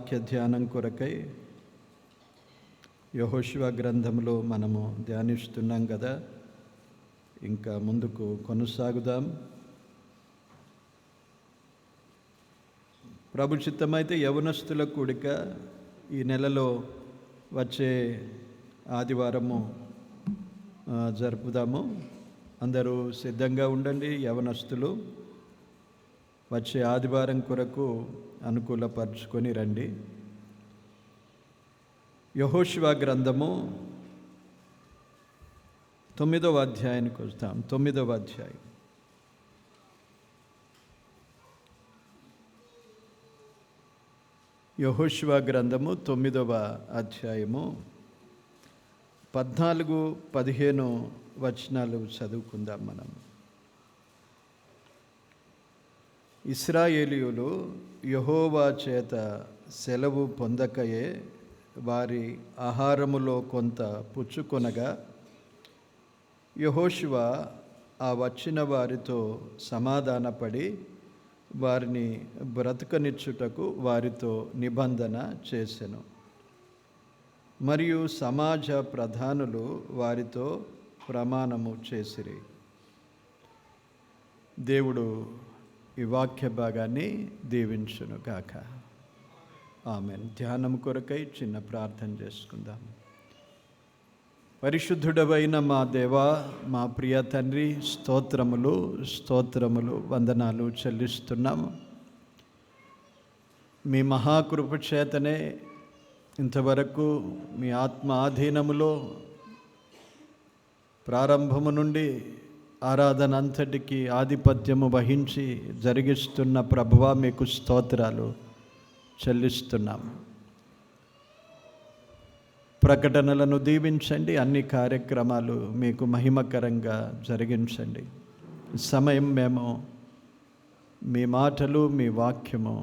వాక్య ధ్యానం కొరకై యెహోషువ గ్రంథంలో మనము ధ్యానిస్తున్నాం కదా. ఇంకా ముందుకు కొనసాగుదాం. ప్రభు చిత్తమైతే యవనస్తుల కూడిక ఈ నెలలో వచ్చే ఆదివారము జరుపుదాము. అందరూ సిద్ధంగా ఉండండి. యవనస్తులు వచ్చే ఆదివారం కొరకు అనుకూలపరుచుకొని రండి. యెహోషువ గ్రంథము 9వ అధ్యాయానికి వస్తాం. 9వ అధ్యాయం. యెహోషువ గ్రంథము 9వ అధ్యాయము 14-15 వచనాలు చదువుకుందాం మనం. ఇశ్రాయేలీయులు యెహోవా చేత సెలవు పొందకయే వారి ఆహారములో కొంత పుచ్చుకొనగా, యెహోషువ ఆ వచ్చిన వారితో సమాధానపడి వారిని బ్రతకనిచ్చుటకు వారితో నిబంధన చేసెను. మరియు సమాజ ప్రధానులు వారితో ప్రమాణము చేసిరి. దేవుడు ఈ వాక్య భాగాన్ని దీవించును గాక. ఆమేన్. ధ్యానం కొరకై చిన్న ప్రార్థన చేసుకుందాం. పరిశుద్ధుడవైన మా దేవా, మా ప్రియ తండ్రి, స్తోత్రములు స్తోత్రములు వందనాలు చెల్లిస్తున్నాము. మీ మహాకృప చేతనే ఇంతవరకు మీ ఆత్మ ఆధీనములో ప్రారంభము నుండి ఆరాధన అంతటికి ఆధిపత్యము వహించి జరిగిస్తున్న ప్రభువా, మీకు స్తోత్రాలు చెల్లిస్తున్నాం. ప్రకటనలను దీవించండి. అన్ని కార్యక్రమాలు మీకు మహిమకరంగా జరిగించండి. సమయం మేము మీ మాటలు, మీ వాక్యము,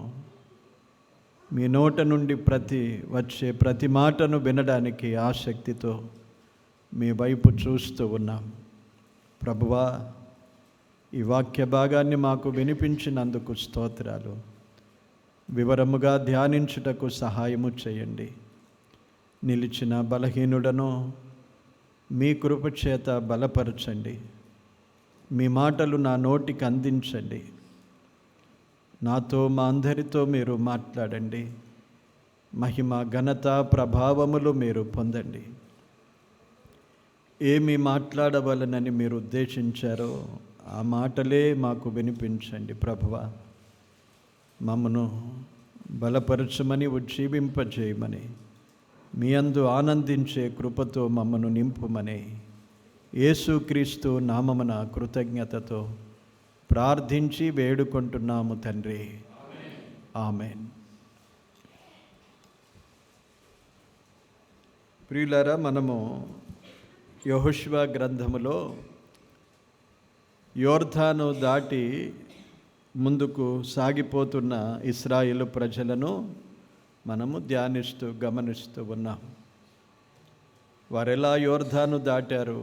మీ నోట నుండి వచ్చే ప్రతి మాటను వినడానికి ఆసక్తితో మీ వైపు చూస్తూ ఉన్నాం. ప్రభువా, ఈ వాక్య భాగాన్ని మాకు వినిపించినందుకు స్తోత్రాలు. వివరముగా ధ్యానించుటకు సహాయము చేయండి. నిలిచిన బలహీనుడను మీ కృప చేత బలపరచండి. మీ మాటలు నా నోటికి అందించండి. నాతో, మా అందరితో మీరు మాట్లాడండి. మహిమ, ఘనత, ప్రభావములు మీరు పొందండి. ఏమి మాట్లాడవలనని మీరు ఉద్దేశించారో ఆ మాటలే మాకు వినిపించండి. ప్రభువా, మమ్మను బలపరచమని, ఉజ్జీవింపజేయమని, మీ అందు ఆనందించే కృపతో మమ్మను నింపుమని యేసుక్రీస్తు నామమున కృతజ్ఞతతో ప్రార్థించి వేడుకుంటున్నాము తండ్రి. ఆమేన్. ప్రియులారా, మనము యెహోషువ గ్రంథములో యోర్దాను దాటి ముందుకు సాగిపోతున్న ఇశ్రాయేలు ప్రజలను మనము ధ్యానిస్తూ గమనిస్తూ ఉన్నాం. వారెలా యోర్దాను దాటారు,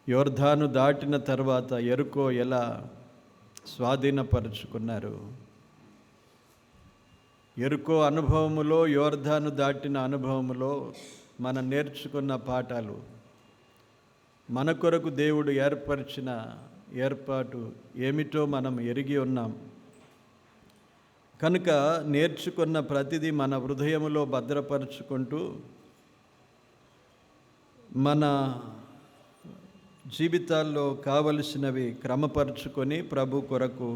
యోర్దాను దాటిన తర్వాత యెరికో ఎలా స్వాధీనపరుచుకున్నారు, యెరికో అనుభవములో, యోర్దాను దాటిన అనుభవములో మనం నేర్చుకున్న పాఠాలు, మన కొరకు దేవుడు ఏర్పరిచిన ఏర్పాటు ఏమిటో మనం ఎరిగి ఉన్నాం. కనుక నేర్చుకున్న ప్రతిదీ మన హృదయములో భద్రపరుచుకుంటూ మన జీవితాల్లో కావలసినవి క్రమపరుచుకొని ప్రభు కొరకు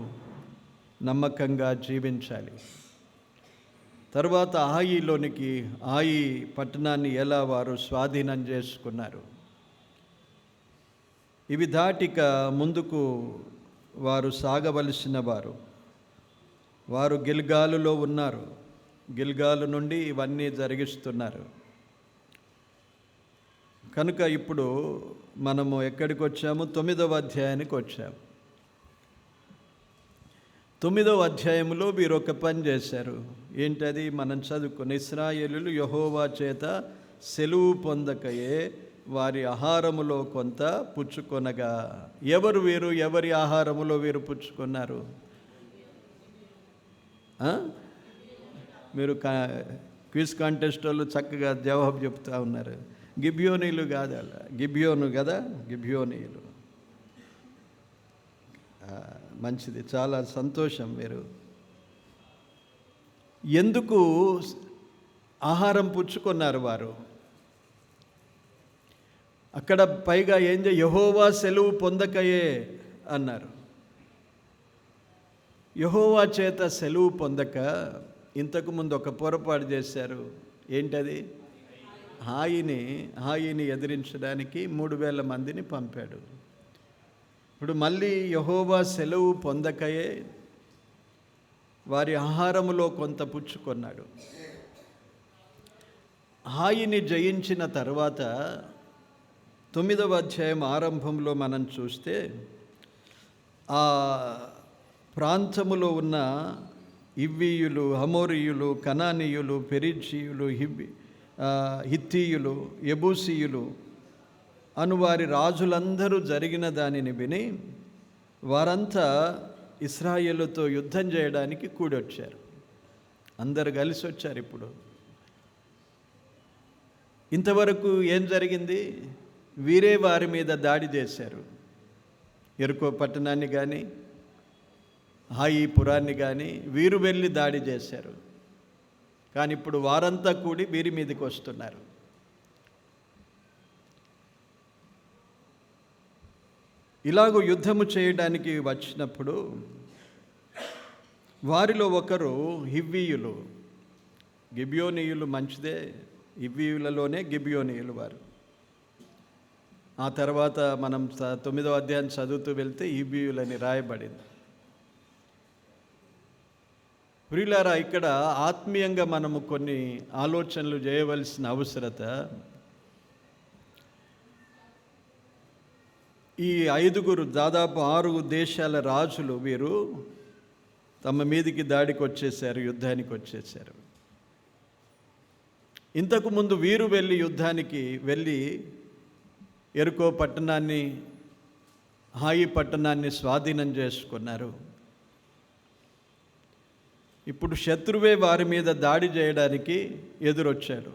నమ్మకంగా జీవించాలి. తర్వాత ఆయి పట్టణాన్ని ఎలా వారు స్వాధీనం చేసుకున్నారు, ఇవి దాటిక ముందుకు వారు సాగవలసిన వారు గిల్గాలులో ఉన్నారు. గిల్గాలు నుండి ఇవన్నీ జరిగిస్తున్నారు. కనుక ఇప్పుడు మనము ఎక్కడికి వచ్చాము? 9వ అధ్యాయానికి వచ్చాము. 9వ అధ్యాయంలో వీరు ఒక పని చేశారు. ఏంటది? మనం చదువుకున్న ఇశ్రాయేలీయులు యెహోవా చేత సెలవు పొందకయే వారి ఆహారములో కొంత పుచ్చుకొనగా. ఎవరు వీరు? ఎవరి ఆహారములో వీరు పుచ్చుకున్నారు? ఆ? మీరు క్విజ్ కాంటెస్ట్ వాళ్ళు చక్కగా జవాబు చెప్తూ ఉన్నారు. గిబియోనీలు కాదు, అలా గిబియోను కదా, గిబియోనీయులు. మంచిది, చాలా సంతోషం. మీరు ఎందుకు ఆహారం పుచ్చుకున్నారు వారు? అక్కడ పైగా యెహోవా సెలవు పొందకయే అన్నారు. యెహోవా చేత సెలవు పొందక ఇంతకుముందు ఒక పొరపాటు చేశారు. ఏంటది? హాయిని ఎదిరించడానికి 3,000 మందిని పంపాడు. ఇప్పుడు మళ్ళీ యెహోవా సెలవు పొందకయే వారి ఆహారములో కొంత పుచ్చుకొన్నాడు. హాయిని జయించిన తర్వాత 9వ అధ్యాయం ఆరంభంలో మనం చూస్తే ఆ ప్రాంతములో ఉన్న ఇవ్వీయులు, హమోరీయులు, కనానీయులు, పెరిజీయులు, హిత్తీయులు, యెబూసీయులు అను వారి రాజులందరూ జరిగిన దానిని విని వారంతా ఇశ్రాయేలుతో యుద్ధం చేయడానికి కూడొచ్చారు. అందరు కలిసి వచ్చారు. ఇప్పుడు ఇంతవరకు ఏం జరిగింది? వీరే వారి మీద దాడి చేశారు. యెరికో పట్టణాన్ని కానీ, హాయిపురాన్ని కానీ వీరు వెళ్ళి దాడి చేశారు. కానీ ఇప్పుడు వారంతా కూడి వీరి మీదకి వస్తున్నారు. ఇలాగూ యుద్ధము చేయడానికి వచ్చినప్పుడు వారిలో ఒకరు హివ్వీయులు. గిబియోనీయులు మంచిదే, హివ్వీయులలోనే గిబియోనీయులు వారు. ఆ తర్వాత మనం 9వ అధ్యాయం చదువుతూ వెళ్తే హివ్వీయులని రాయబడింది. ప్రియులారా, ఇక్కడ ఆత్మీయంగా మనము కొన్ని ఆలోచనలు చేయవలసిన అవసరత. ఈ 5 దాదాపు 6 దేశాల రాజులు వీరు తమ మీదికి దాడికి వచ్చేసారు, యుద్ధానికి వచ్చేసారు. ఇంతకుముందు వీరు యుద్ధానికి వెళ్ళి యెరికో పట్టణాన్ని, హాయి పట్టణాన్ని స్వాధీనం చేసుకున్నారు. ఇప్పుడు శత్రువే వారి మీద దాడి చేయడానికి ఎదురొచ్చాడు.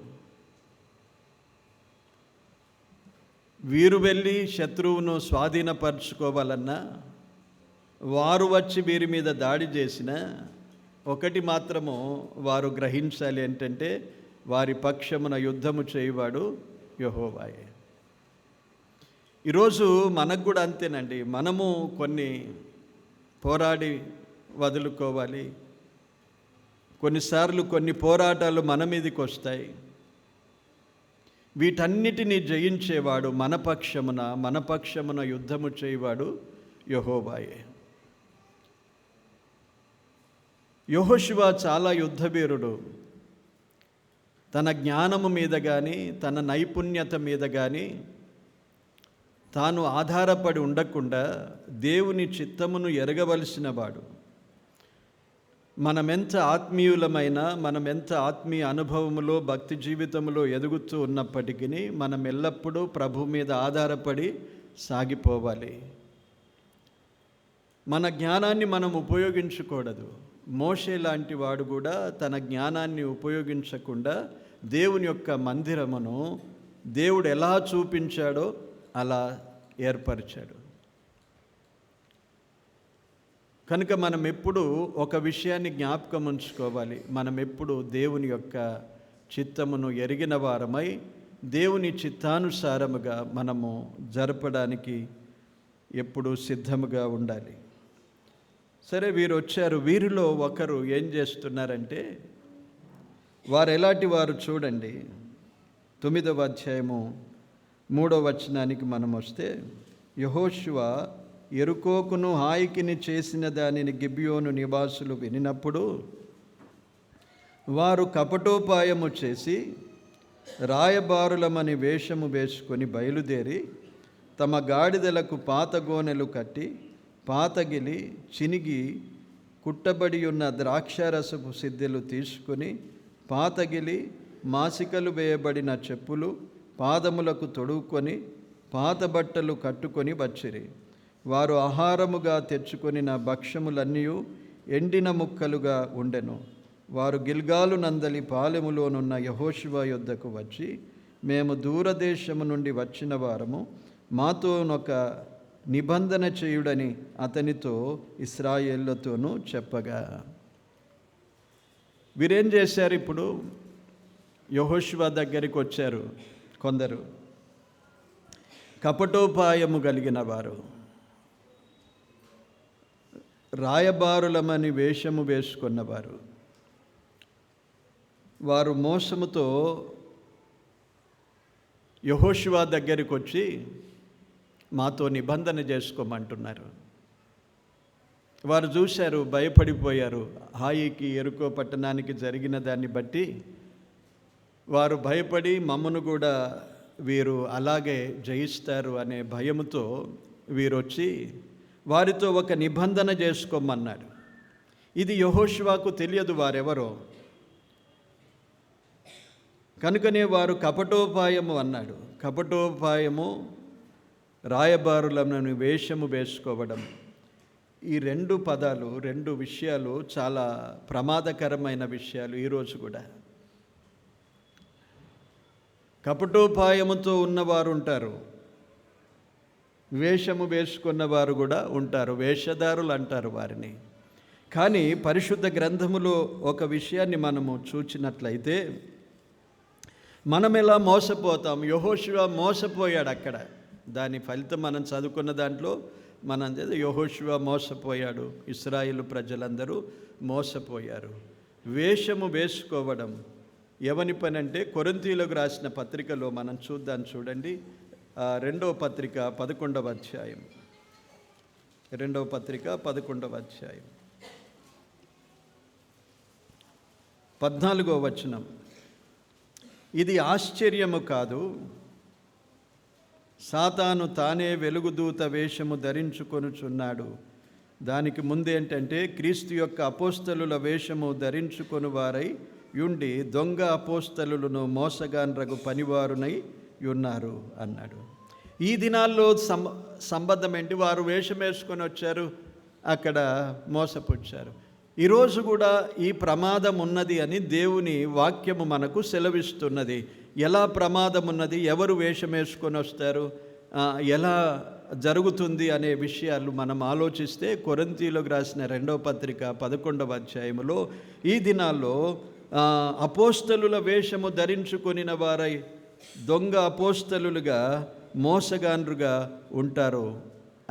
వీరు వెళ్ళి శత్రువును స్వాధీనపరచుకోవాలన్నా, వారు వచ్చి వీరి మీద దాడి చేసిన ఒకటి మాత్రము వారు గ్రహించాలి. ఏంటంటే వారి పక్షమున యుద్ధము చేయువాడు యెహోవాయే. ఈరోజు మనకు కూడా అంతేనండి. మనము కొన్ని పోరాడి వదులుకోవాలి. కొన్నిసార్లు కొన్ని పోరాటాలు మన మీదకి వస్తాయి. వీటన్నిటినీ జయించేవాడు మన పక్షమున యుద్ధము చేయవాడు యెహోవాయే. యెహోషువ చాలా యుద్ధవీరుడు. తన జ్ఞానము మీద కానీ, తన నైపుణ్యత మీద కానీ తాను ఆధారపడి ఉండకుండా దేవుని చిత్తమును ఎరగవలసిన వాడు. మనమెంత ఆత్మీయులమైనా, మనమెంత ఆత్మీయ అనుభవములో, భక్తి జీవితంలో ఎదుగుతూ ఉన్నప్పటికీ మనం ఎల్లప్పుడూ ప్రభు మీద ఆధారపడి సాగిపోవాలి. మన జ్ఞానాన్ని మనం ఉపయోగించకూడదు. మోషే లాంటి వాడు కూడా తన జ్ఞానాన్ని ఉపయోగించకుండా దేవుని యొక్క మందిరమును దేవుడు ఎలా చూపించాడో అలా ఏర్పరిచాడు. కనుక మనం ఎప్పుడు ఒక విషయాన్ని జ్ఞాపకం ఉంచుకోవాలి. మనం ఎప్పుడు దేవుని యొక్క చిత్తమును ఎరిగిన వారమై దేవుని చిత్తానుసారముగా మనము జరపడానికి ఎప్పుడు సిద్ధముగా ఉండాలి. సరే, వీరు వచ్చారు. వీరిలో ఒకరు ఏం చేస్తున్నారంటే, వారు ఎలాంటి వారు చూడండి. 9వ అధ్యాయము 3వ వచనానికి మనం వస్తే, యెహోషువ యెరికోకును హాయికిని చేసిన దానిని గిబియోను నివాసులు వినినప్పుడు వారు కపటోపాయము చేసి రాయబారులమని వేషము వేసుకొని బయలుదేరి తమ గాడిదలకు పాత గోనెలు కట్టి పాతగిలి చినిగి కుట్టబడి ఉన్న ద్రాక్షారసపు సిద్దెలు తీసుకొని పాతగిలి మాసికలు వేయబడిన చెప్పులు పాదములకు తొడుక్కొని పాత బట్టలు కట్టుకొని వచ్చిరి. వారు ఆహారముగా తెచ్చుకొనిన భక్ష్యములన్నీ ఎండిన ముక్కలుగా ఉండెను. వారు గిల్గాలు నందలి పాలెములోనున్న యెహోషువ యొద్దకు వచ్చి, మేము దూరదేశము నుండి వచ్చిన వారము, మాతోనొక నిబంధన చేయుడని అతనితో ఇశ్రాయేళ్లతోనూ చెప్పగా. వీరేం చేశారు? ఇప్పుడు యెహోషువ దగ్గరికి వచ్చారు కొందరు, కపటోపాయము కలిగిన వారు, రాయబారులమని వేషము వేసుకున్నవారు. వారు మోసముతో యెహోషువ దగ్గరికి వచ్చి మాతో నిబంధన చేసుకోమంటున్నారు. వారు చూశారు, భయపడిపోయారు. హాయికి ఎరుకో పట్టణానికి జరిగిన దాన్ని బట్టి వారు భయపడి మమ్మను కూడా వీరు అలాగే జయిస్తారు అనే భయముతో వీరొచ్చి వారితో ఒక నిబంధన చేసుకోమన్నాడు. ఇది యెహోషువకు తెలియదు వారెవరో. కనుకనే వారు కపటోపాయము అన్నాడు. కపటోపాయము, రాయబారులను వేషము వేసుకోవడం, ఈ రెండు పదాలు, రెండు విషయాలు చాలా ప్రమాదకరమైన విషయాలు ఈరోజు కూడా. కపటోపాయముతో ఉన్నవారు ఉంటారు, వేషము వేసుకున్నవారు కూడా ఉంటారు, వేషధారులు అంటారు వారిని. కానీ పరిశుద్ధ గ్రంథములో ఒక విషయాన్ని మనము చూచినట్లయితే మనం ఎలా మోసపోతాం. యెహోషువ మోసపోయాడు అక్కడ. దాని ఫలితం మనం చదువుకున్న దాంట్లో మనం యెహోషువ మోసపోయాడు, ఇశ్రాయేలు ప్రజలందరూ మోసపోయారు. వేషము వేసుకోవడం ఎవని పని అంటే, కొరింథీయులకు రాసిన పత్రికలో మనం చూద్దాం, చూడండి. రెండవ పత్రిక 11వ అధ్యాయం, రెండవ పత్రిక 11వ అధ్యాయం 14వ వచనం. ఇది ఆశ్చర్యము కాదు, సాతాను తానే వెలుగుదూత వేషము ధరించుకొనుచున్నాడు. దానికి ముందేంటంటే, క్రీస్తు యొక్క అపోస్తలుల వేషము ధరించుకొని వారై యుండి దొంగ అపోస్తలులను మోసగాన్రగు పనివారునై ఉన్నారు అన్నాడు. ఈ దినాల్లో సంబంధం ఏంటి? వారు వేషం వేసుకొని వచ్చారు, అక్కడ మోసపుచ్చారు. ఈరోజు కూడా ఈ ప్రమాదం ఉన్నది అని దేవుని వాక్యము మనకు సెలవిస్తున్నది. ఎలా ప్రమాదం ఉన్నది, ఎవరు వేషం వేసుకొని వస్తారు, ఎలా జరుగుతుంది అనే విషయాలు మనం ఆలోచిస్తే, కొరింథీయులకు రాసిన 2వ పత్రిక 11వ అధ్యాయములో ఈ దినాల్లో అపోస్తలుల వేషము ధరించుకొనిన వారై దొంగ అపోస్తలులుగా, మోసగాన్రుగా ఉంటారు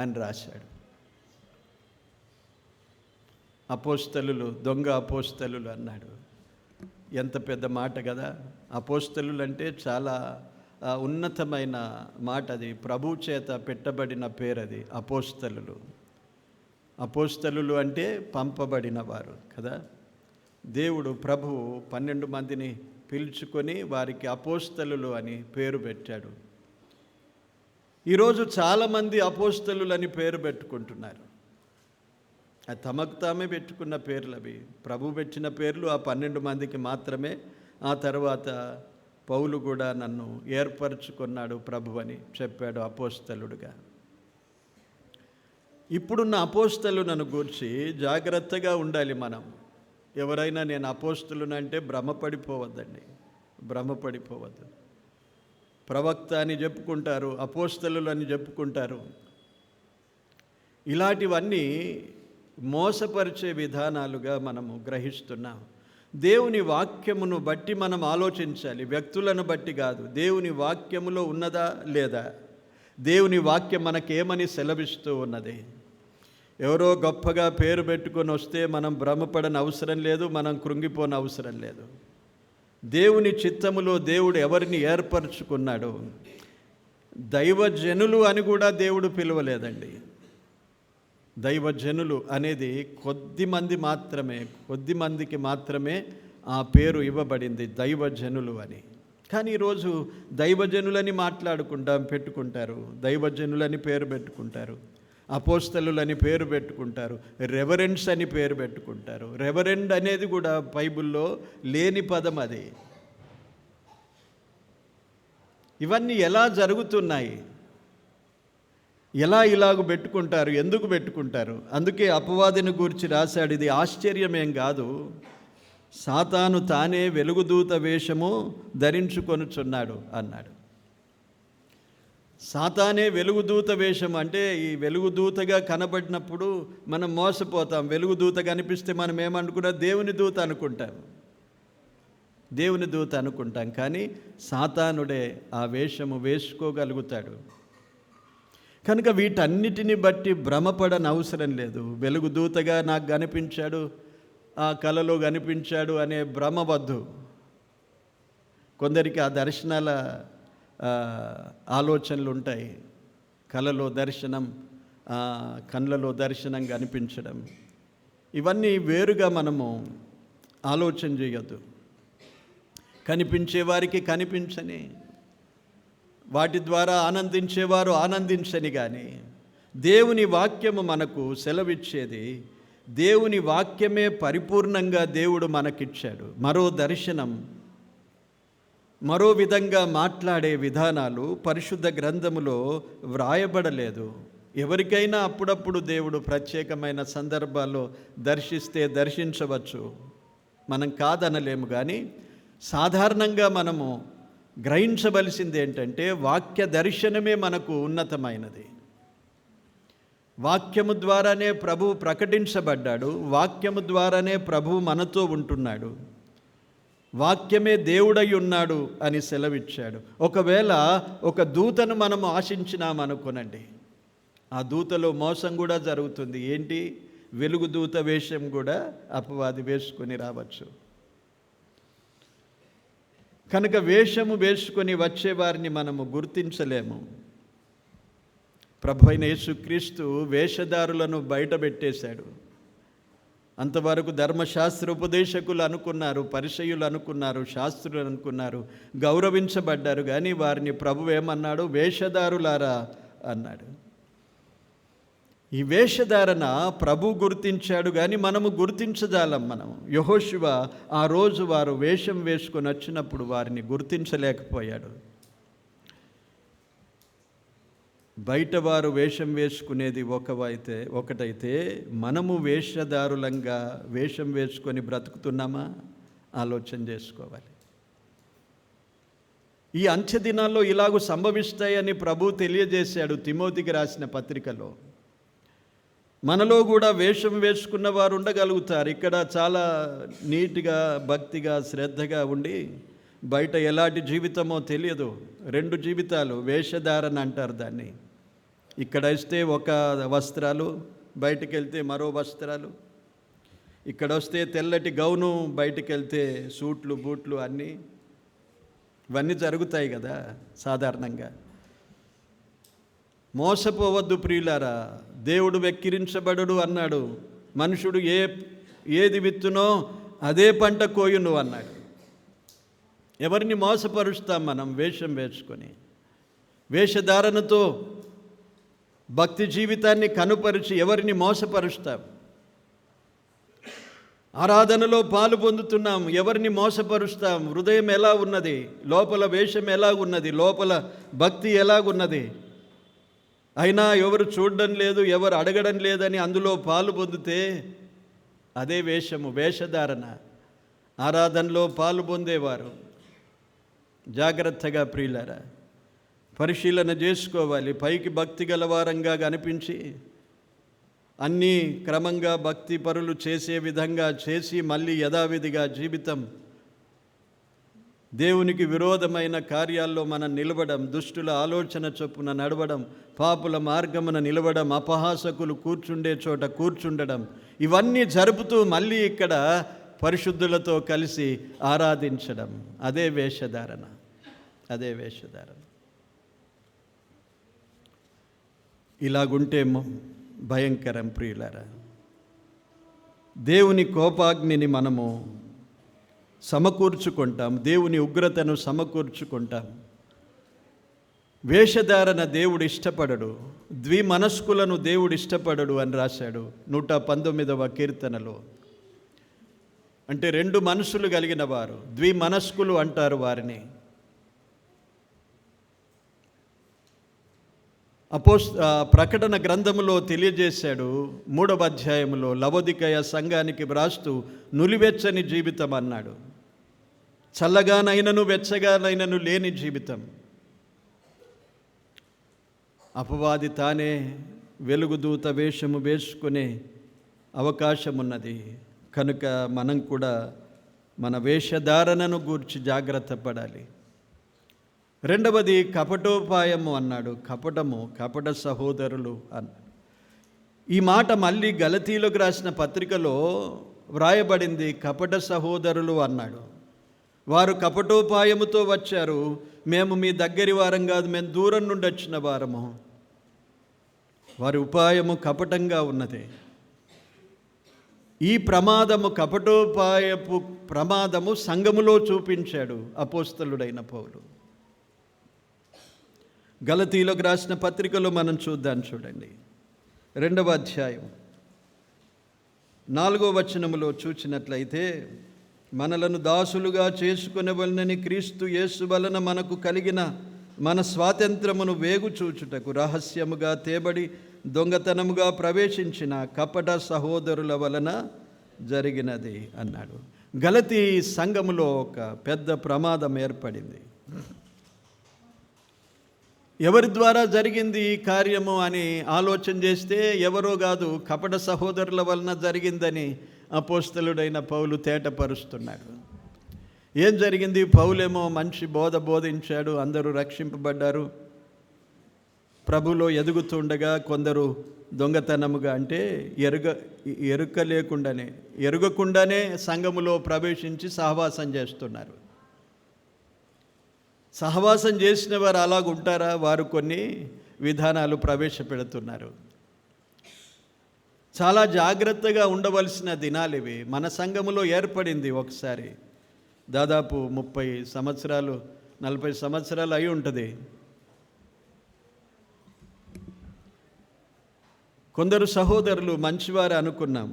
అని రాశాడు. అపోస్తలులు, దొంగ అపోస్తలులు అన్నాడు. ఎంత పెద్ద మాట కదా. అపోస్తలులు అంటే చాలా ఉన్నతమైన మాట. అది ప్రభు చేత పెట్టబడిన పేరు, అది అపోస్తలులు. అపోస్తలులు అంటే పంపబడిన వారు కదా. దేవుడు ప్రభువు 12 మందిని పిలుచుకొని వారికి అపోస్తలులు అని పేరు పెట్టాడు. ఈరోజు చాలామంది అపోస్తలులని పేరు పెట్టుకుంటున్నారు. అది తమకు తామే పెట్టుకున్న పేర్లు. అవి ప్రభు పెట్టిన పేర్లు ఆ 12 మందికి మాత్రమే. ఆ తర్వాత పౌలు కూడా నన్ను ఏర్పరచుకున్నాడు ప్రభు అని చెప్పాడు అపోస్తలుడుగా. ఇప్పుడున్న అపోస్తలులను గూర్చి జాగ్రత్తగా ఉండాలి మనం. ఎవరైనా నేను అపోస్తలునంటే భ్రమపడిపోవద్దండి, భ్రమపడిపోవద్దు. ప్రవక్త అని చెప్పుకుంటారు, అపోస్తలులు అని చెప్పుకుంటారు. ఇలాంటివన్నీ మోసపరిచే విధానాలుగా మనము గ్రహిస్తున్నాం. దేవుని వాక్యమును బట్టి మనం ఆలోచించాలి, వ్యక్తులను బట్టి కాదు. దేవుని వాక్యములో ఉన్నదా లేదా, దేవుని వాక్యం మనకేమని సెలవిస్తూ ఉన్నది. ఎవరో గొప్పగా పేరు పెట్టుకొని వస్తే మనం భ్రమపడని అవసరం లేదు, మనం కృంగిపోని అవసరం లేదు. దేవుని చిత్తములో దేవుడు ఎవరిని ఏర్పరచుకున్నాడో, దైవజనులు అని కూడా దేవుడు పిలవలేదండి. దైవజనులు అనేది కొద్ది మందికి మాత్రమే ఆ పేరు ఇవ్వబడింది, దైవజనులు అని. కానీ ఈరోజు దైవజనులని పెట్టుకుంటారు, దైవజనులని పేరు పెట్టుకుంటారు, అపోస్తలులని పేరు పెట్టుకుంటారు, రెవరెండ్స్ అని పేరు పెట్టుకుంటారు. రెవరెండ్ అనేది కూడా బైబిల్లో లేని పదం అది. ఇవన్నీ ఎలా జరుగుతున్నాయి? ఇలాగ పెట్టుకుంటారు, ఎందుకు పెట్టుకుంటారు? అందుకే అపవాదిని గూర్చి రాశాడు, ఇది ఆశ్చర్యమేం కాదు, సాతాను తానే వెలుగుదూత వేషము ధరించుకొనుచున్నాడు అన్నాడు. సాతానే వెలుగుదూత వేషం అంటే ఈ వెలుగుదూతగా కనబడినప్పుడు మనం మోసపోతాం. వెలుగుదూత కనిపిస్తే మనం ఏమనుకున్నా దేవుని దూత అనుకుంటాం, దేవుని దూత అనుకుంటాం. కానీ సాతానుడే ఆ వేషము వేసుకోగలుగుతాడు. కనుక వీటన్నిటిని బట్టి భ్రమపడని అవసరం లేదు. వెలుగుదూతగా నాకు కనిపించాడు, ఆ కలలో కనిపించాడు అనే భ్రమ వద్దు. కొందరికి ఆ దర్శనాల ఆలోచనలు ఉంటాయి. కలలో దర్శనం, కళ్ళలో దర్శనం కనిపించడం, ఇవన్నీ వేరుగా మనము ఆలోచన చేయొద్దు. కనిపించే వారికి కనిపించని, వాటి ద్వారా ఆనందించేవారు ఆనందించని. కానీ దేవుని వాక్యము మనకు సెలవిచ్చేది, దేవుని వాక్యమే పరిపూర్ణంగా దేవుడు మనకిచ్చాడు. మరో దర్శనం, మరో విధంగా మాట్లాడే విధానాలు పరిశుద్ధ గ్రంథములో వ్రాయబడలేదు. ఎవరికైనా అప్పుడప్పుడు దేవుడు ప్రత్యేకమైన సందర్భాల్లో దర్శిస్తే దర్శించవచ్చు, మనం కాదనలేము. కానీ సాధారణంగా మనము గ్రహించవలసింది ఏంటంటే, వాక్య దర్శనమే మనకు ఉన్నతమైనది. వాక్యము ద్వారానే ప్రభువు ప్రకటించబడ్డాడు, వాక్యము ద్వారానే ప్రభువు మనతో ఉంటున్నాడు, వాక్యమే దేవుడై ఉన్నాడు అని సెలవిచ్చాడు. ఒకవేళ ఒక దూతను మనము ఆశించినామనుకోనండి, ఆ దూతలో మోసం కూడా జరుగుతుంది. ఏంటి? వెలుగుదూత వేషం కూడా అపవాది వేసుకొని రావచ్చు. కనుక వేషము వేసుకొని వచ్చేవారిని మనము గుర్తించలేము. ప్రభు అయిన యేసుక్రీస్తు వేషధారులను బయటపెట్టేశాడు. అంతవరకు ధర్మశాస్త్ర ఉపదేశకులు అనుకున్నారు, పరిసయ్యులు అనుకున్నారు, శాస్త్రులు అనుకున్నారు, గౌరవించబడ్డారు. కానీ వారిని ప్రభు ఏమన్నాడు? వేషధారులారా అన్నాడు. ఈ వేషధారణ ప్రభు గుర్తించాడు, కానీ మనము గుర్తించజాలం. మనం యెహోషువ ఆ రోజు వారు వేషం వేసుకొని వచ్చినప్పుడు వారిని గుర్తించలేకపోయాడు. బయట వారు వేషం వేసుకునేది ఒకటైతే మనము వేషధారులంగా వేషం వేసుకొని బ్రతుకుతున్నామా? ఆలోచన చేసుకోవాలి. ఈ అంత్య దినాల్లో ఇలాగూ సంభవిస్తాయని ప్రభు తెలియజేశాడు తిమోతికి రాసిన పత్రికలో. మనలో కూడా వేషం వేసుకున్న వారు ఉండగలుగుతారు. ఇక్కడ చాలా నీట్గా, భక్తిగా, శ్రద్ధగా ఉండి బయట ఎలాంటి జీవితమో తెలియదు. రెండు జీవితాలు, వేషధారణ అంటారు దాన్ని. ఇక్కడ వస్తే ఒక వస్త్రాలు, బయటికి వెళ్తే మరో వస్త్రాలు. ఇక్కడ వస్తే తెల్లటి గౌను, బయటికి వెళ్తే సూట్లు, బూట్లు అన్నీ. ఇవన్నీ జరుగుతాయి కదా సాధారణంగా. మోసపోవద్దు ప్రియులారా, దేవుడు వెక్కిరించబడడు అన్నాడు. మనుషుడు ఏది విత్తునో అదే పంట కోయును అన్నాడు. ఎవరిని మోసపరుస్తాం మనం? వేషం వేసుకొని, వేషధారణతో భక్తి జీవితాన్ని కనుపరిచి ఎవరిని మోసపరుస్తాం? ఆరాధనలో పాలు పొందుతున్నాం, ఎవరిని మోసపరుస్తాం? హృదయం ఎలా ఉన్నది? లోపల వేషం ఎలా ఉన్నది? లోపల భక్తి ఎలాగున్నది? అయినా ఎవరు చూడడం లేదు, ఎవరు అడగడం లేదని అందులో పాలు పొందితే అదే వేషము, వేషధారణ. ఆరాధనలో పాలు పొందేవారు జాగ్రత్తగా ప్రియులారా పరిశీలన చేసుకోవాలి. పైకి భక్తి గలవారంగా కనిపించి అన్నీ క్రమంగా భక్తి పరులు చేసే విధంగా చేసి మళ్ళీ యథావిధిగా జీవితం, దేవునికి విరోధమైన కార్యాల్లో మనం నిలవడం, దుష్టుల ఆలోచన చొప్పున నడవడం, పాపుల మార్గమున నిలవడం, అపహాసకులు కూర్చుండే చోట కూర్చుండడం, ఇవన్నీ జరుపుతూ మళ్ళీ ఇక్కడ పరిశుద్ధులతో కలిసి ఆరాధించడం, అదే వేషధారణ, అదే వేషధారణ. ఇలాగుంటే భయంకరం ప్రియులారా. దేవుని కోపాగ్నిని మనము సమకూర్చుకుంటాం, దేవుని ఉగ్రతను సమకూర్చుకుంటాం. వేషధారణ దేవుడు ఇష్టపడడు, ద్విమనస్కులను దేవుడు ఇష్టపడడు అని రాశాడు 119వ కీర్తనలో. అంటే రెండు మనసులు కలిగిన వారు ద్విమనస్కులు అంటారు వారిని. ప్రకటన గ్రంథములో తెలియజేశాడు. 3వ అధ్యాయములో లవొదికయ సంఘానికి వ్రాస్తూ నులివెచ్చని జీవితం అన్నాడు. చల్లగానైనను వెచ్చగానైనను లేని జీవితం. అపవాది తానే వెలుగుదూత వేషము వేసుకునే అవకాశం ఉన్నది. కనుక మనం కూడా మన వేషధారణను గూర్చి జాగ్రత్త పడాలి. రెండవది కపటోపాయము అన్నాడు. కపట సహోదరులు అన్నాడు. ఈ మాట మళ్ళీ గలతీలకు రాసిన పత్రికలో వ్రాయబడింది. కపట సహోదరులు అన్నాడు. వారు కపటోపాయముతో వచ్చారు. మేము మీ దగ్గరి వారం కాదు, మేము దూరం నుండి వచ్చిన వారము. వారి ఉపాయము కపటంగా ఉన్నది. ఈ ప్రమాదము, కపటోపాయపు ప్రమాదము సంఘములో చూపించాడు అపోస్తలుడైన పౌలు. గలతీలకు రాసిన పత్రికలో మనం చూద్దాం. చూడండి, 2వ అధ్యాయం 4వ వచనములో చూచినట్లయితే, మనలను దాసులుగా చేసుకొనవలనని క్రీస్తు యేసు వలన మనకు కలిగిన మన స్వాతంత్రమును వేగు చూచుటకు రహస్యముగా తేబడి దొంగతనముగా ప్రవేశించిన కపట సహోదరుల వలన జరిగినది అన్నాడు. గలతీ సంఘములో ఒక పెద్ద ప్రమాదం ఏర్పడింది. ఎవరి ద్వారా జరిగింది ఈ కార్యము అని ఆలోచన చేస్తే ఎవరో కాదు, కపట సహోదరుల వలన జరిగిందని అపోస్తలుడైన పౌలు తేటపరుస్తున్నాడు. ఏం జరిగింది? పౌలేమో మంచి బోధించాడు, అందరూ రక్షింపబడ్డారు. ప్రభులో ఎదుగుతుండగా కొందరు దొంగతనముగా, అంటే ఎరుగకుండానే సంఘములో ప్రవేశించి సహవాసం చేస్తున్నారు. సహవాసం చేసిన వారు అలాగుంటారా? వారు కొన్ని విధానాలు ప్రవేశపెడుతున్నారు. చాలా జాగ్రత్తగా ఉండవలసిన దినాలు ఇవి. మన సంఘములో ఏర్పడింది ఒకసారి, దాదాపు 30 సంవత్సరాలు 40 సంవత్సరాలు అయి ఉంటుంది. కొందరు సహోదరులు మంచివారే అనుకున్నాం,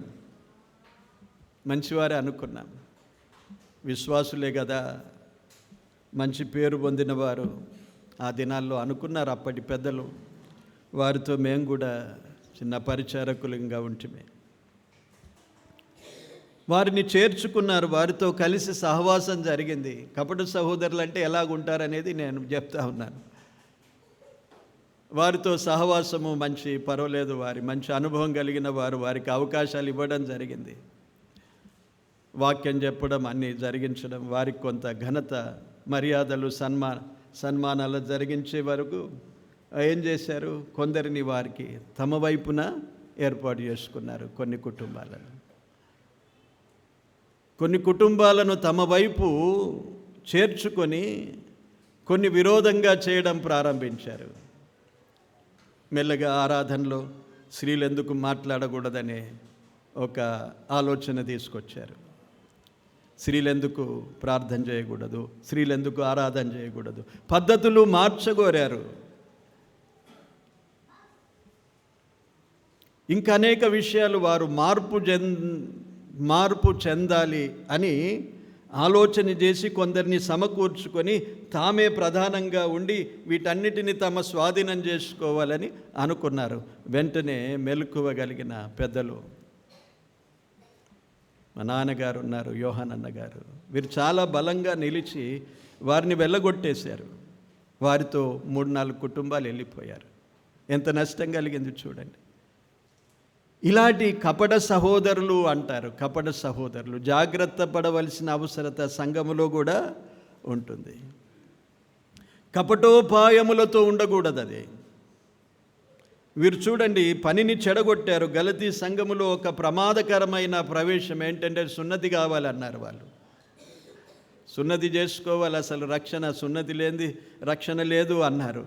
విశ్వాసులే కదా, మంచి పేరు పొందినవారు ఆ దినాల్లో అనుకున్నారు అప్పటి పెద్దలు. వారితో మేము కూడా చిన్న పరిచారకులంగా ఉంటిమే. వారిని చేర్చుకున్నారు, వారితో కలిసి సహవాసం జరిగింది. కపట సహోదరులు అంటే ఎలాగుంటారనేది నేను చెప్తా ఉన్నాను. వారితో సహవాసము మంచి పర్వాలేదు, వారి మంచి అనుభవం కలిగిన వారు, వారికి అవకాశాలు ఇవ్వడం జరిగింది. వాక్యం చెప్పడం, అన్నీ జరిగించడం, వారికి కొంత ఘనత, మర్యాదలు, సన్మానాలు జరిగించే వరకు ఏం చేశారు? కొందరిని వారికి తమ వైపున ఏర్పాటు చేసుకున్నారు. కొన్ని కుటుంబాలను తమ వైపు చేర్చుకొని కొన్ని విరోధంగా చేయడం ప్రారంభించారు. మెల్లగా ఆరాధనలో స్త్రీలు ఎందుకు మాట్లాడకూడదనే ఒక ఆలోచన తీసుకొచ్చారు. స్త్రీలెందుకు ప్రార్థన చేయకూడదు, స్త్రీలెందుకు ఆరాధన చేయకూడదు, పద్ధతులు మార్చగోరారు. ఇంకా అనేక విషయాలు వారు మార్పు చెందాలి అని ఆలోచన చేసి కొందరిని సమకూర్చుకొని తామే ప్రధానంగా ఉండి వీటన్నిటిని తమ స్వాధీనం చేసుకోవాలని అనుకున్నారు. వెంటనే మెలకువగలిగిన పెద్దలు, మా నాన్నగారు ఉన్నారు, యోహానన్న గారు, వీరు చాలా బలంగా నిలిచి వారిని వెళ్ళగొట్టేశారు. వారితో 3-4 కుటుంబాలు వెళ్ళిపోయారు. ఎంత నష్టం కలిగింది చూడండి. ఇలాంటి కపట సహోదరులు అంటారు. కపట సహోదరులు జాగ్రత్త పడవలసిన అవసరత సంఘములో కూడా ఉంటుంది. కపటోపాయములతో ఉండకూడదు. అది వీరు చూడండి, పనిని చెడగొట్టారు. గలతీ సంఘములో ఒక ప్రమాదకరమైన ప్రవేశం ఏంటంటే సున్నతి కావాలన్నారు. వాళ్ళు సున్నతి చేసుకోవాలి, అసలు సున్నతి లేనిది రక్షణ లేదు అన్నారు.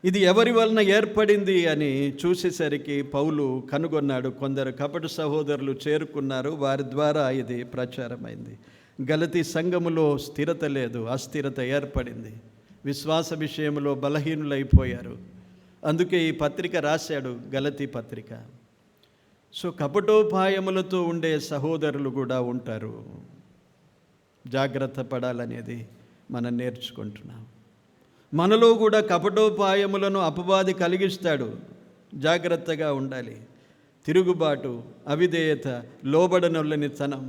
ఇది ఎవరి వలన ఏర్పడింది అని చూసేసరికి పౌలు కనుగొన్నాడు. కొందరు కపట సహోదరులు చేరుకున్నారు, వారి ద్వారా ఇది ప్రచారమైంది. గలతీ సంఘములో స్థిరత లేదు, అస్థిరత ఏర్పడింది. విశ్వాస విషయంలో బలహీనులైపోయారు. అందుకే ఈ పత్రిక రాశాడు, గలతీ పత్రిక. సో కపటోపాయములతో ఉండే సహోదరులు కూడా ఉంటారు. జాగ్రత్త పడాలనేది మనం నేర్చుకుంటున్నాం. మనలో కూడా కపటోపాయములను అపవాది కలిగిస్తాడు. జాగ్రత్తగా ఉండాలి. తిరుగుబాటు, అవిధేయత, లోబడనొల్లనితనం,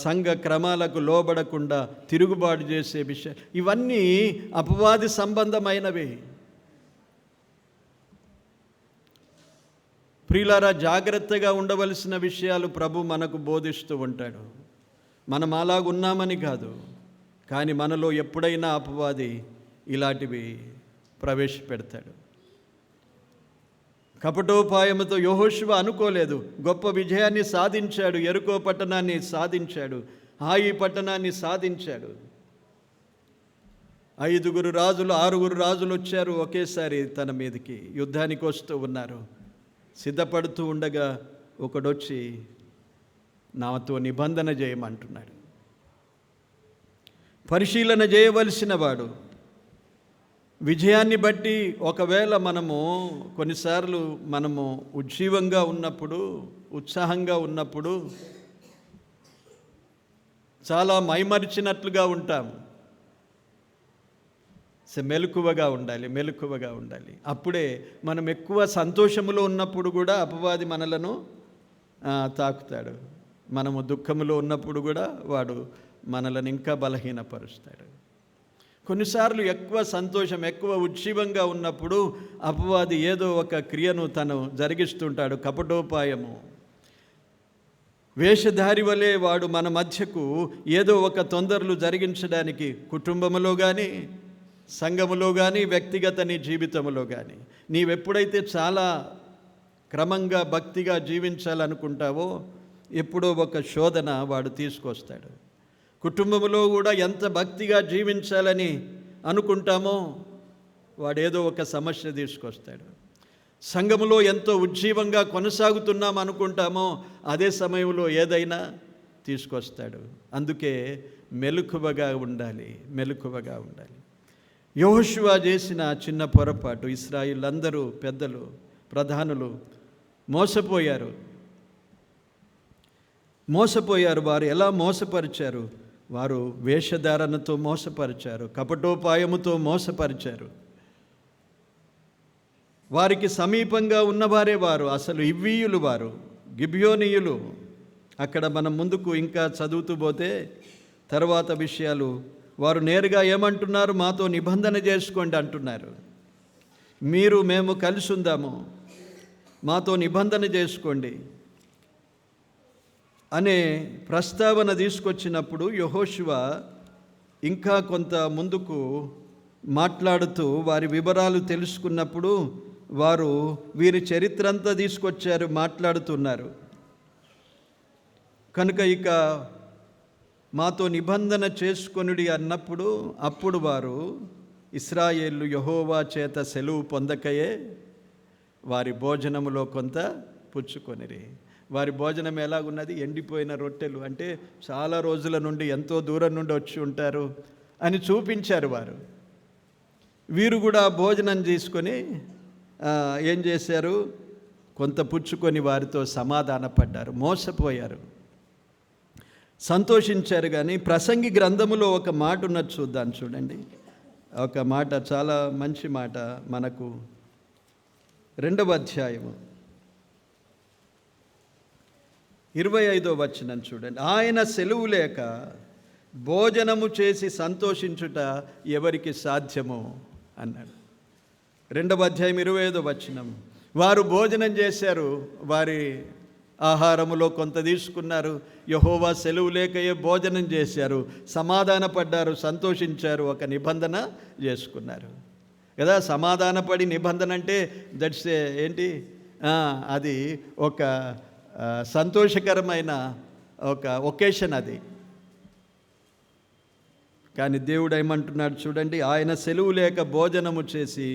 సంఘ క్రమాలకు లోబడకుండా తిరుగుబాటు చేసే విషయం, ఇవన్నీ అపవాది సంబంధమైనవి. ప్రియులారా, జాగ్రత్తగా ఉండవలసిన విషయాలు ప్రభు మనకు బోధిస్తూ ఉంటాడు. మనం అలాగున్నామని కాదు, కానీ మనలో ఎప్పుడైనా అపవాది ఇలాంటివి ప్రవేశపెడతాడు. కపటోపాయముతో యెహోషువ అనుకోలేదు. గొప్ప విజయాన్ని సాధించాడు. యెరికో పట్టణాన్ని సాధించాడు. హాయి పట్టణాన్ని సాధించాడు. 6 రాజులు వచ్చారు ఒకేసారి తన మీదకి, యుద్ధానికి వస్తూ ఉన్నారు. సిద్ధపడుతూ ఉండగా ఒకడొచ్చి నాతో నిబంధన చేయమంటున్నాడు. పరిశీలన చేయవలసిన వాడు. విజయాన్ని బట్టి ఒకవేళ కొన్నిసార్లు మనము ఉజ్జీవంగా ఉన్నప్పుడు, ఉత్సాహంగా ఉన్నప్పుడు చాలా మైమరిచినట్లుగా ఉంటాం. మెలకువగా ఉండాలి. అప్పుడే మనం ఎక్కువ సంతోషములో ఉన్నప్పుడు కూడా అపవాది మనలను తాకుతాడు. మనము దుఃఖములో ఉన్నప్పుడు కూడా వాడు మనలను ఇంకా బలహీనపరుస్తాడు. కొన్నిసార్లు ఎక్కువ సంతోషం, ఎక్కువ ఉజ్జీవంగా ఉన్నప్పుడు అపవాది ఏదో ఒక క్రియను తను జరిగిస్తుంటాడు. కపటోపాయము, వేషధారి వలె వాడు మన మధ్యకు ఏదో ఒక తొందరలు జరిగించడానికి, కుటుంబంలో కానీ, సంఘములో కానీ, వ్యక్తిగత నీ జీవితంలో కానీ, నీవెప్పుడైతే చాలా క్రమంగా భక్తిగా జీవించాలనుకుంటావో ఎప్పుడో ఒక శోధన వాడు తీసుకొస్తాడు. కుటుంబంలో కూడా ఎంత భక్తిగా జీవించాలని అనుకుంటామో వాడు ఏదో ఒక సమస్య తీసుకొస్తాడు. సంఘములో ఎంతో ఉజ్జీవంగా కొనసాగుతున్నాం అనుకుంటామో అదే సమయంలో ఏదైనా తీసుకొస్తాడు. అందుకే మెలకువగా ఉండాలి. యెహోషువ చేసిన చిన్న పొరపాటు, ఇశ్రాయేలు అందరూ పెద్దలు, ప్రధానులు మోసపోయారు. వారు ఎలా మోసపరిచారు? వారు వేషధారణతో మోసపరిచారు, కపటోపాయముతో మోసపరిచారు. వారికి సమీపంగా ఉన్నవారే వారు అసలు ఇవ్వీయులు, వారు గిబియోనీయులు. అక్కడ మనం ముందుకు ఇంకా చదువుతూ పోతే తర్వాత విషయాలు, వారు నేరుగా ఏమంటున్నారు? మాతో నిబంధన చేసుకోండి అంటున్నారు. మేము కలిసి ఉందాము, మాతో నిబంధన చేసుకోండి అనే ప్రస్తావన తీసుకొచ్చినప్పుడు యెహోషువ ఇంకా కొంత ముందుకు మాట్లాడుతూ వారి వివరాలు తెలుసుకున్నప్పుడు వారు వీరి చరిత్ర అంతా తీసుకొచ్చారు, మాట్లాడుతున్నారు. కనుక ఇక మాతో నిబంధన చేసుకొనుడి అన్నప్పుడు అప్పుడు వారు ఇశ్రాయేలు యెహోవా చేత సెలవు పొందకయే వారి భోజనములో కొంత పుచ్చుకొనిరి. వారి భోజనం ఎలాగున్నది? ఎండిపోయిన రొట్టెలు, అంటే చాలా రోజుల నుండి, ఎంతో దూరం నుండి వచ్చి ఉంటారు అని చూపించారు వారు. వీరు కూడా భోజనం తీసుకొని ఏం చేశారు? కొంత పుచ్చుకొని వారితో సమాధానపడ్డారు, మోసపోయారు, సంతోషించారు. కానీ ప్రసంగి గ్రంథములో ఒక మాట ఉన్నది, చూద్దాం. చూడండి, ఒక మాట, చాలా మంచి మాట మనకు. 2వ అధ్యాయము 25వ వచనం చూడండి. ఆయన సెలవు లేక భోజనము చేసి సంతోషించుట ఎవరికి సాధ్యమో అన్నాడు. 2వ అధ్యాయం 25వ వచనం. వారు భోజనం చేశారు, వారి ఆహారములో కొంత తీసుకున్నారు. యెహోవా సెలవు లేకయే భోజనం చేశారు, సమాధానపడ్డారు, సంతోషించారు, ఒక నిబంధన చేసుకున్నారు కదా. సమాధానపడి నిబంధన అంటే దట్స్ ఏంటి? అది ఒక సంతోషకరమైన ఒక ఒకేషన్ అది. కానీ దేవుడు ఏమంటున్నాడు చూడండి, ఆయన సెలవు లేక భోజనము చేసి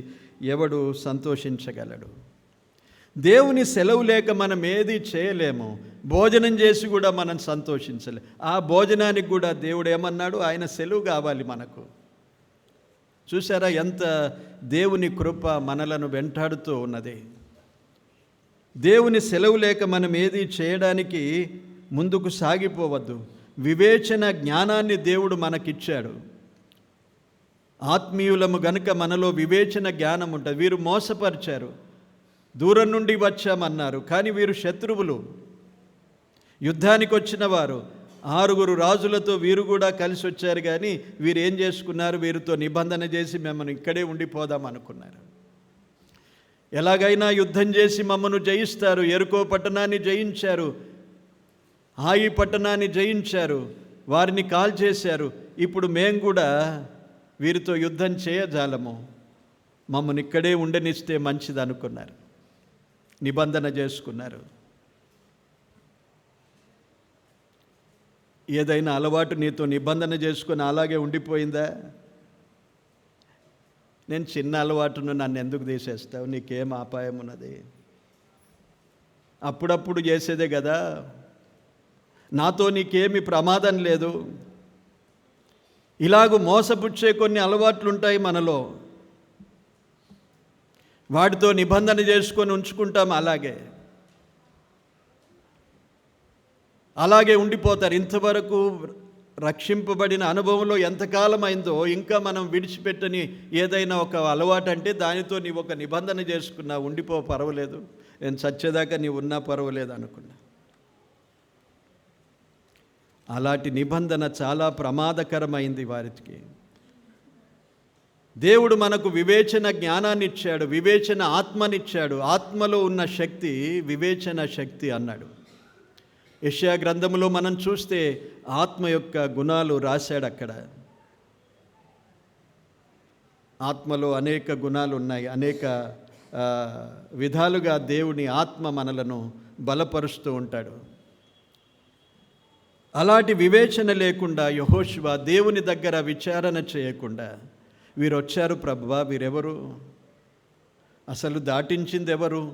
ఎవడు సంతోషించగలడు? దేవుని సెలవు లేక మనం ఏది చేయలేము. భోజనం చేసి కూడా మనం సంతోషించలేము. ఆ భోజనానికి కూడా దేవుడు ఏమన్నాడు? ఆయన సెలవు కావాలి మనకు. చూసారా ఎంత దేవుని కృప మనలను వెంటాడుతూ ఉన్నది. దేవుని సెలవు లేక మనం ఏది చేయడానికి ముందుకు సాగిపోవద్దు. వివేచన జ్ఞానాన్ని దేవుడు మనకిచ్చాడు. ఆత్మీయులము గనుక మనలో వివేచన జ్ఞానం ఉంటుంది. వీరు మోసపరిచారు, దూరం నుండి వచ్చామన్నారు, కానీ వీరు శత్రువులు. యుద్ధానికి వచ్చిన వారు 6 రాజులతో వీరు కూడా కలిసి వచ్చారు, కానీ వీరు ఏం చేసుకున్నారు? వీరితో నిబంధన చేసి మమ్మల్ని ఇక్కడే ఉండిపోదాం అనుకున్నారు. ఎలాగైనా యుద్ధం చేసి మమ్మను జయిస్తారు. ఎరుకో పట్టణాన్ని జయించారు, హాయి పట్టణాన్ని జయించారు, వారిని కాల్చేశారు. ఇప్పుడు మేము కూడా వీరితో యుద్ధం చేయజాలము, మమ్మల్ని ఇక్కడే ఉండనిస్తే మంచిది అనుకున్నారు, నిబంధన చేసుకున్నారు. ఏదైనా అలవాటు నీతో నిబంధన చేసుకొని అలాగే ఉండిపోయిందా? నేను చిన్న అలవాటును నన్ను ఎందుకు తీసేస్తావు? నీకేం అపాయం ఉన్నది? అప్పుడప్పుడు చేసేదే కదా, నాతో నీకేమి ప్రమాదం లేదు. ఇలాగూ మోసపుచ్చే కొన్ని అలవాట్లు ఉంటాయి మనలో, వాటితో నిబంధన చేసుకొని ఉంచుకుంటాం. అలాగే ఉండిపోతారు. ఇంతవరకు రక్షింపబడిన అనుభవంలో ఎంతకాలం అయిందో ఇంకా మనం విడిచిపెట్టని ఏదైనా ఒక అలవాటు అంటే దానితో నీవు ఒక నిబంధన చేసుకున్నా, ఉండిపో, పర్వాలేదు, నేను చచ్చేదాకా నీవు ఉన్నా పర్వాలేదు అనుకున్నా. అలాంటి నిబంధన చాలా ప్రమాదకరమైంది వారికి. దేవుడు మనకు వివేచన జ్ఞానాన్ని ఇచ్చాడు, వివేచన ఆత్మనిచ్చాడు. ఆత్మలో ఉన్న శక్తి వివేచన శక్తి అన్నాడు. యెషయా గ్రంథంలో మనం చూస్తే ఆత్మ యొక్క గుణాలు రాశాడు. అక్కడ ఆత్మలో అనేక గుణాలు ఉన్నాయి. అనేక విధాలుగా దేవుని ఆత్మ మనలను బలపరుస్తూ ఉంటాడు. అలాంటి వివేచన లేకుండా యెహోషువ దేవుని దగ్గర విచారణ చేయకుండా వీరు వచ్చారు. ప్రభువా, వీరెవరు? అసలు దాటించింది ఎవరు?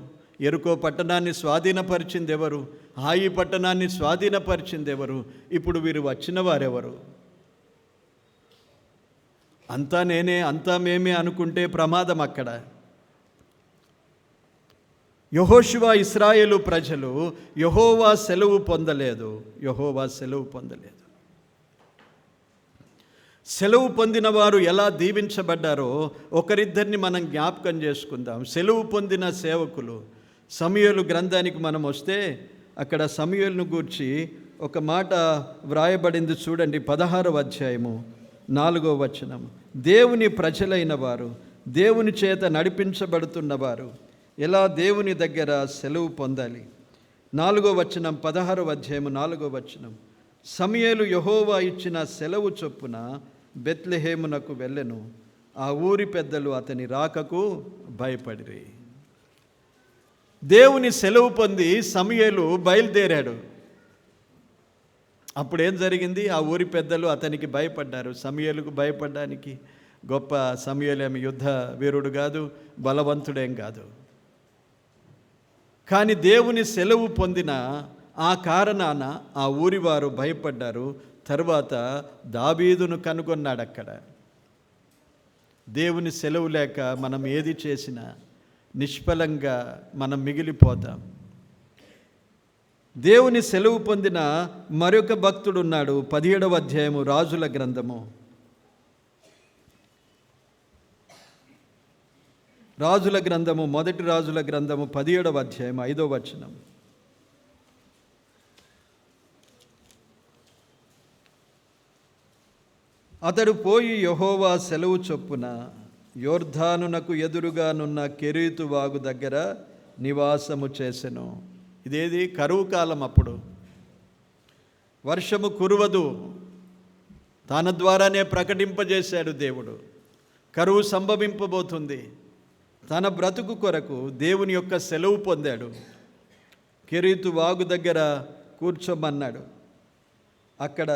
ఎరుకో పట్టణాన్ని స్వాధీనపరిచింది ఎవరు? హాయి పట్టణాన్ని స్వాధీనపరిచింది ఎవరు? ఇప్పుడు వీరు వచ్చిన వారెవరు? అంతా నేనే, అంతా మేమే అనుకుంటే ప్రమాదం అక్కడ. యెహోషువ ఇశ్రాయేలు ప్రజలు యెహోవా సెలవు పొందలేదు. సెలవు పొందిన వారు ఎలా దీవించబడ్డారో ఒకరిద్దరిని మనం జ్ఞాపకం చేసుకుందాం. సెలవు పొందిన సేవకులు. సమూయేలు గ్రంథానికి మనం వస్తే అక్కడ సమూయేలును గూర్చి ఒక మాట వ్రాయబడింది చూడండి. 16వ అధ్యాయము 4వ వచనం. దేవుని ప్రజలైన వారు, దేవుని చేత నడిపించబడుతున్నవారు ఎలా దేవుని దగ్గర సెలవు పొందాలి? 4వ వచనం, 16వ అధ్యాయము 4వ వచనం. సమూయేలు యెహోవా ఇచ్చిన సెలవు చొప్పున బెత్లెహేమునకు వెళ్ళెను. ఆ ఊరి పెద్దలు అతని రాకకు భయపడిరి. దేవుని సెలవు పొంది సమూయేలు బయలుదేరాడు. అప్పుడేం జరిగింది? ఆ ఊరి పెద్దలు అతనికి భయపడ్డారు. సమూయేలుకు భయపడడానికి గొప్ప సమూయేలు ఏమి యుద్ధ వీరుడు కాదు, బలవంతుడేం కాదు. కానీ దేవుని సెలవు పొందిన ఆ కారణాన ఆ ఊరివారు భయపడ్డారు. తర్వాత దావీదును కనుగొన్నాడు. అక్కడ దేవుని సెలవు లేక మనం ఏది చేసినా నిష్ఫలంగా మనం మిగిలిపోతాం. దేవుని సెలవు పొందిన మరొక భక్తుడు ఉన్నాడు. 17వ అధ్యాయము రాజుల గ్రంథము. మొదటి రాజుల గ్రంథము 17వ అధ్యాయం 5వ వచనం. అతడు పోయి యెహోవా సెలవు చొప్పున యోర్ధానునకు ఎదురుగానున్న కెరీతు వాగు దగ్గర నివాసము చేసెను. ఇదేది? కరువు కాలం. అప్పుడు వర్షము కురవదు. తన ద్వారానే ప్రకటింపజేశాడు దేవుడు. కరువు సంభవింపబోతుంది. తన బ్రతుకు కొరకు దేవుని యొక్క సెలవు పొందాడు. కెరీతు వాగు దగ్గర కూర్చోమన్నాడు. అక్కడ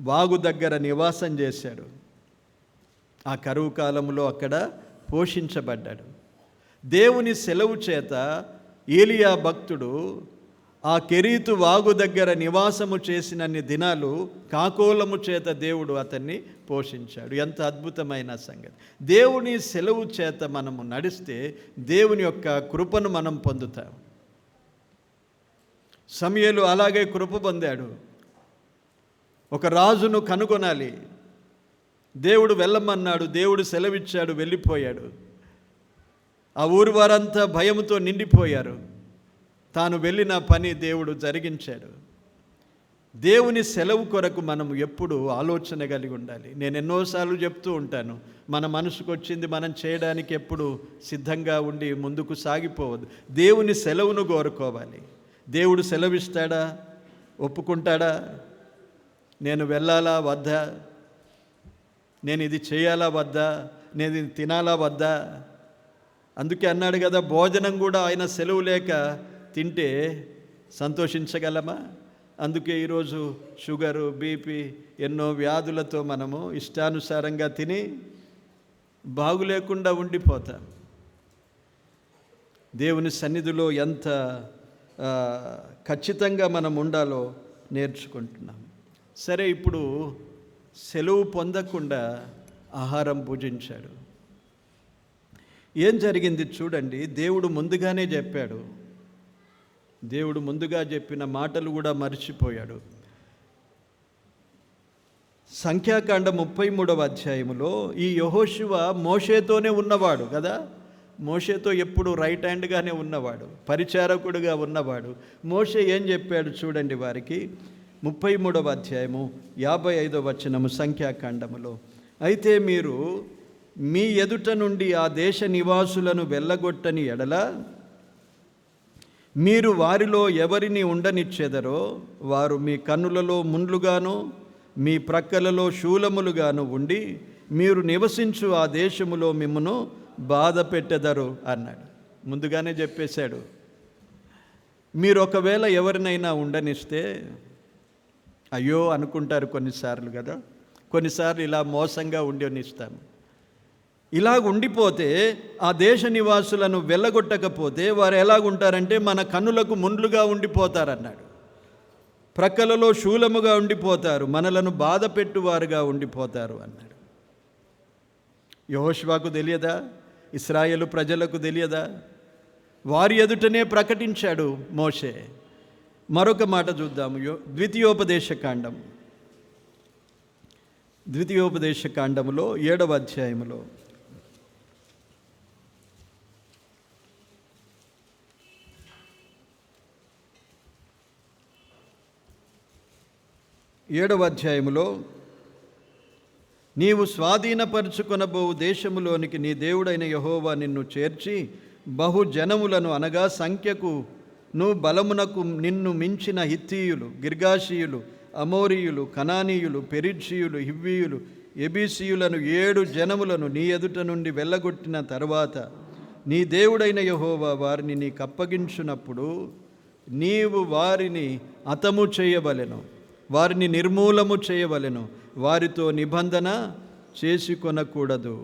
వాగు దగ్గర నివాసం చేశాడు. ఆ కరువు కాలంలో అక్కడ పోషించబడ్డాడు. దేవుని సెలవు చేత ఏలియా భక్తుడు ఆ కెరీతు వాగు దగ్గర నివాసము చేసినన్ని దినాలు కాకోలము చేత దేవుడు అతన్ని పోషించాడు. ఎంత అద్భుతమైన సంగతి! దేవుని సెలవు చేత మనము నడిస్తే దేవుని యొక్క కృపను మనం పొందుతాం. సమూయేలు అలాగే కృప పొందాడు. ఒక రాజును కనుగొనాలి, దేవుడు వెళ్ళమన్నాడు, దేవుడు సెలవిచ్చాడు, వెళ్ళిపోయాడు. ఆ ఊరు వారంతా భయంతో నిండిపోయారు. తాను వెళ్ళిన పని దేవుడు జరిగించాడు. దేవుని సెలవు కొరకు మనం ఎప్పుడు ఆలోచన కలిగి ఉండాలి. నేను ఎన్నోసార్లు చెప్తూ ఉంటాను, మన మనసుకు వచ్చింది మనం చేయడానికి ఎప్పుడు సిద్ధంగా ఉండి ముందుకు సాగిపోవద్దు. దేవుని సెలవును కోరుకోవాలి. దేవుడు సెలవిస్తాడా? ఒప్పుకుంటాడా? నేను వెళ్ళాలా వద్దా? నేను ఇది చేయాలా వద్దా? నేను ఇది తినాలా వద్దా? అందుకే అన్నాడు కదా, భోజనం కూడా ఆయన సెలవు లేక తింటే సంతోషించగలమా? అందుకే ఈరోజు షుగరు, బీపీ, ఎన్నో వ్యాధులతో మనము ఇష్టానుసారంగా తిని బాగులేకుండా ఉండిపోతాం. దేవుని సన్నిధిలో ఎంత ఖచ్చితంగా మనం ఉండాలో నేర్చుకుంటున్నాం. సరే, ఇప్పుడు సెలవు పొందకుండా ఆహారం భుజించాడు. ఏం జరిగింది చూడండి. దేవుడు ముందుగానే చెప్పాడు. దేవుడు ముందుగా చెప్పిన మాటలు కూడా మర్చిపోయాడు. సంఖ్యాకాండం 33వ అధ్యాయములో ఈ యెహోషువ మోషేతోనే ఉన్నవాడు కదా. మోషేతో ఎప్పుడు రైట్ హ్యాండ్గానే ఉన్నవాడు, పరిచారకుడుగా ఉన్నవాడు. మోషే ఏం చెప్పాడు చూడండి వారికి. 33వ అధ్యాయము 55వ వచనము సంఖ్యాకాండములో, అయితే మీరు మీ ఎదుట నుండి ఆ దేశ నివాసులను వెళ్ళగొట్టని ఎడల మీరు వారిలో ఎవరిని ఉండనిచ్చెదరో వారు మీ కన్నులలో ముండ్లుగాను మీ ప్రక్కలలో శూలములుగాను ఉండి మీరు నివసించు ఆ దేశములో మిమ్మును బాధ పెట్టెదరు అన్నాడు. ముందుగానే చెప్పేశాడు. మీరు ఒకవేళ ఎవరినైనా ఉండనిస్తే అయ్యో అనుకుంటారు కొన్నిసార్లు కదా. కొన్నిసార్లు ఇలా మోసంగా ఉండనిస్తాము. ఇలాగ ఉండిపోతే ఆ దేశ నివాసులను వెళ్ళగొట్టకపోతే వారు ఎలాగుంటారంటే మన కన్నులకు ముండ్లుగా ఉండిపోతారన్నాడు. ప్రక్కలలో శూలముగా ఉండిపోతారు, మనలను బాధ పెట్టువారుగా ఉండిపోతారు అన్నాడు. యెహోషువకు తెలియదా? ఇశ్రాయేలు ప్రజలకు తెలియదా? వారి ఎదుటనే ప్రకటించాడు మోషే. మరొక మాట చూద్దాము. ద్వితీయోపదేశకాండములో 7వ అధ్యాయములో 7వ అధ్యాయములో, నీవు స్వాధీనపరుచుకొనబోవు దేశములోనికి నీ దేవుడైన యెహోవా నిన్ను చేర్చి బహుజనములను అనగా సంఖ్యకు బలమునకు నిన్ను మించిన హిత్తీయులు, గిర్గాషీయులు, అమోరీయులు, కనానీయులు, పెరిజ్జీయులు, హివ్వీయులు, ఎబీసీయులను 7 జనములను నీ ఎదుట నుండి వెళ్ళగొట్టిన తరువాత నీ దేవుడైన యెహోవా వారిని నీకు అప్పగించునప్పుడు నీవు వారిని హతము చేయవలెను, వారిని నిర్మూలము చేయవలెను, వారితో నిబంధన చేసుకొనకూడదు,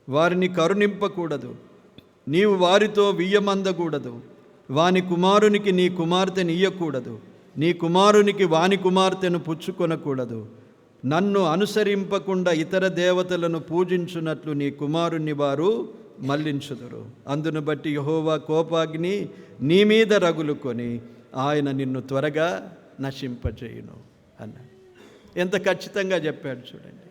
వారిని కరుణింపకూడదు, నీవు వారితో వియ్యమందకూడదు, వాని కుమారునికి నీ కుమార్తెను ఇయ్యకూడదు, నీ కుమారునికి వాని కుమార్తెను పుచ్చుకొనకూడదు, నన్ను అనుసరింపకుండా ఇతర దేవతలను పూజించున్నట్లు నీ కుమారుని వారు మళ్లించుదురు. అందును బట్టి యెహోవా కోపాగ్ని నీ మీద రగులుకొని ఆయన నిన్ను త్వరగా నశింపజేయును అన్నాడు. ఎంత ఖచ్చితంగా చెప్పాడు చూడండి.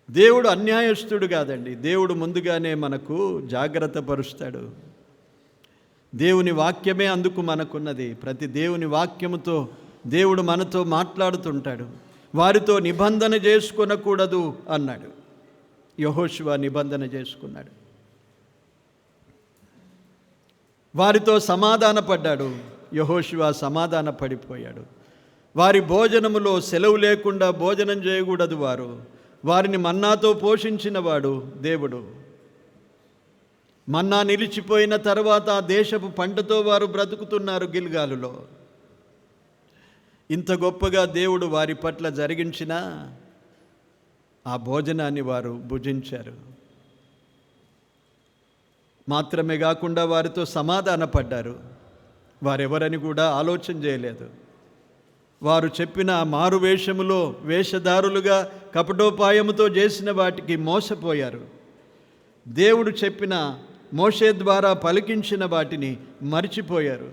దేవుడు అన్యాయస్తుడు కాదండి. దేవుడు ముందుగానే మనకు జాగ్రత్త పరుస్తాడు. దేవుని వాక్యమే అందుకు మనకున్నది. ప్రతి దేవుని వాక్యముతో దేవుడు మనతో మాట్లాడుతుంటాడు. వారితో నిబంధన చేసుకొనకూడదు అన్నాడు. యెహోషువ నిబంధన చేసుకున్నాడు. వారితో సమాధానపడ్డాడు. యెహోషువ సమాధాన పడిపోయాడు. వారి భోజనములో సెలవు లేకుండా భోజనం చేయకూడదు. వారిని మన్నాతో పోషించినవాడు దేవుడు. మన్నా నిలిచిపోయిన తర్వాత ఆ దేశపు పంటతో వారు బ్రతుకుతున్నారు గిల్గాలులో. ఇంత గొప్పగా దేవుడు వారి పట్ల జరిగించిన ఆ భోజనాన్ని వారు భుజించారు. మాత్రమే కాకుండా వారితో సమాధానపడ్డారు. వారెవరని కూడా ఆలోచన చేయలేదు. వారు చెప్పిన మారు వేషములో వేషధారులుగా కపటోపాయముతో చేసిన వాటికి మోసపోయారు. దేవుడు చెప్పిన మోషే ద్వారా పలికించిన వాటిని మరిచిపోయారు.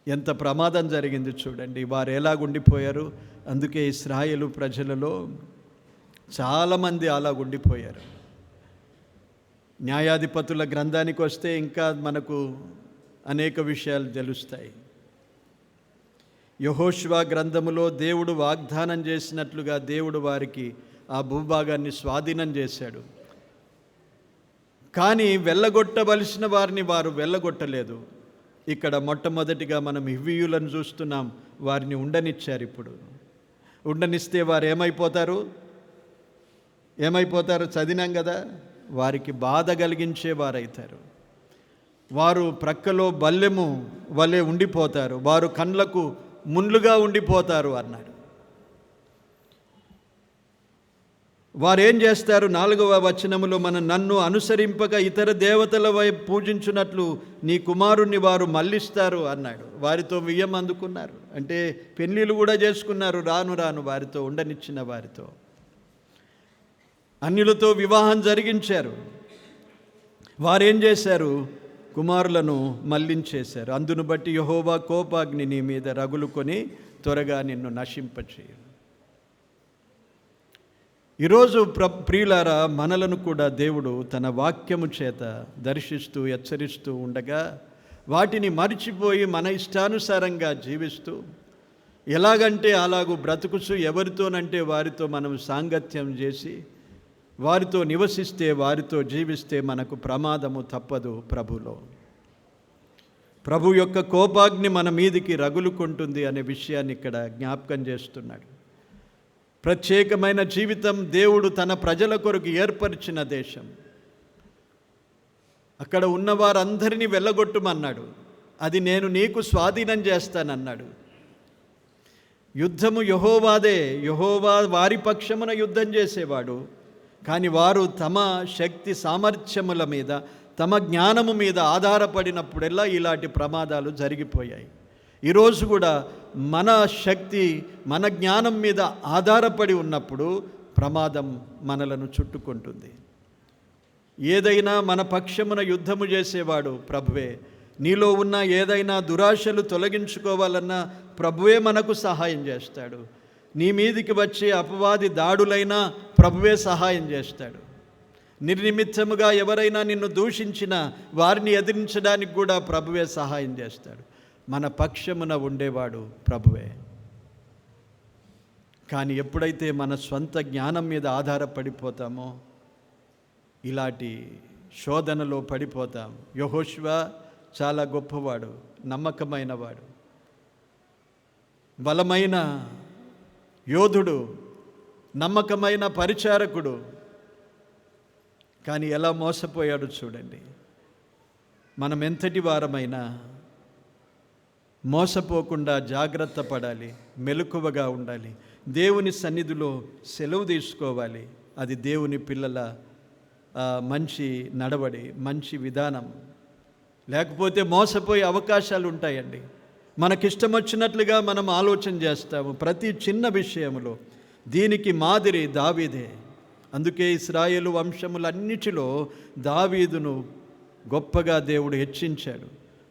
ఎంత ప్రమాదం జరిగింది చూడండి. వారు ఎలాగుండిపోయారు. అందుకే ఇశ్రాయేలు ప్రజలలో చాలామంది అలాగుండిపోయారు. న్యాయాధిపతుల గ్రంథానికి వస్తే ఇంకా మనకు అనేక విషయాలు తెలుస్తాయి. యెహోషువ గ్రంథములో దేవుడు వాగ్దానం చేసినట్లుగా దేవుడు వారికి ఆ భూభాగాన్ని స్వాధీనం చేశాడు. కానీ వెళ్ళగొట్టవలసిన వారిని వారు వెళ్ళగొట్టలేదు. ఇక్కడ మొట్టమొదటిగా మనం హివ్వీయులను చూస్తున్నాం. వారిని ఉండనిచ్చారు. ఇప్పుడు ఉండనిస్తే వారు ఏమైపోతారు? చదివినాం కదా. వారికి బాధ కలిగించే వారైతారు. వారు ప్రక్కలో బల్లెము వలె ఉండిపోతారు. వారు కండ్లకు ముళ్ళుగా ఉండిపోతారు అన్నాడు. వారేం చేస్తారు? 4వ వచనములో నన్ను అనుసరింపక ఇతర దేవతల వైపు పూజించున్నట్లు నీ కుమారుణ్ణి వారు మళ్ళిస్తారు అన్నాడు. వారితో వియ్యం అందుకున్నారు. అంటే పెళ్ళిళ్ళు కూడా చేసుకున్నారు. రాను రాను వారితో ఉండనిచ్చిన వారితో అన్యులతో వివాహం జరిగించారు. వారేం చేశారు? కుమారులను మళ్ళించేశారు. అందును బట్టి యెహోవా కోపాగ్ని నీ మీద రగులుకొని త్వరగా నిన్ను నశింపచేయు. ఈరోజు ప్రియులారా, మనలను కూడా దేవుడు తన వాక్యము చేత దర్శిస్తూ హెచ్చరిస్తూ ఉండగా వాటిని మరిచిపోయి మన ఇష్టానుసారంగా జీవిస్తూ ఎలాగంటే అలాగూ బ్రతుకుచు ఎవరితోనంటే వారితో మనం సాంగత్యం చేసి వారితో నివసిస్తే వారితో జీవిస్తే మనకు ప్రమాదము తప్పదు. ప్రభు యొక్క కోపాగ్ని మన మీదికి రగులుకుంటుంది అనే విషయాన్ని ఇక్కడ జ్ఞాపకం చేస్తున్నాడు. ప్రత్యేకమైన జీవితం దేవుడు తన ప్రజల కొరకు ఏర్పరిచిన దేశం. అక్కడ ఉన్నవారందరినీ వెళ్ళగొట్టుమన్నాడు. అది నేను నీకు స్వాధీనం చేస్తానన్నాడు. యుద్ధము యెహోవాదే. యెహోవా వారి పక్షమున యుద్ధం చేసేవాడు. కానీ వారు తమ శక్తి సామర్థ్యముల మీద తమ జ్ఞానము మీద ఆధారపడినప్పుడల్లా ఇలాంటి ప్రమాదాలు జరిగిపోయాయి. ఈరోజు కూడా మన శక్తి మన జ్ఞానం మీద ఆధారపడి ఉన్నప్పుడు ప్రమాదం మనలను చుట్టుకుంటుంది. ఏదైనా మన పక్షమున యుద్ధము చేసేవాడు ప్రభువే. నీలో ఉన్న ఏదైనా దురాశలు తొలగించుకోవాలన్నా ప్రభువే మనకు సహాయం చేస్తాడు. నీ మీదికి వచ్చే అపవాది దాడులైనా ప్రభువే సహాయం చేస్తాడు. నిర్నిమిత్తముగా ఎవరైనా నిన్ను దూషించినా వారిని ఎదిరించడానికి కూడా ప్రభువే సహాయం చేస్తాడు. మన పక్షమున ఉండేవాడు ప్రభువే. కానీ ఎప్పుడైతే మన స్వంత జ్ఞానం మీద ఆధారపడిపోతామో ఇలాంటి శోధనలో పడిపోతాం. యెహోషువ చాలా గొప్పవాడు, నమ్మకమైనవాడు, బలమైన యోధుడు, నమ్మకమైన పరిచారకుడు. కానీ ఎలా మోసపోయాడు చూడండి. మనం ఎంతటి వారమైనా మోసపోకుండా జాగ్రత్త పడాలి, మెలకువగా ఉండాలి, దేవుని సన్నిధిలో సెలవు తీసుకోవాలి. అది దేవుని పిల్లల మంచి నడవడి, మంచి విధానం. లేకపోతే మోసపోయే అవకాశాలు ఉంటాయండి. మనకిష్టం వచ్చినట్లుగా మనం ఆలోచన చేస్తాము ప్రతి చిన్న విషయంలో. దీనికి మాదిరి దావీదే. అందుకే ఇశ్రాయేలు వంశములన్నిటిలో దావీదును గొప్పగా దేవుడు హెచ్చించాడు.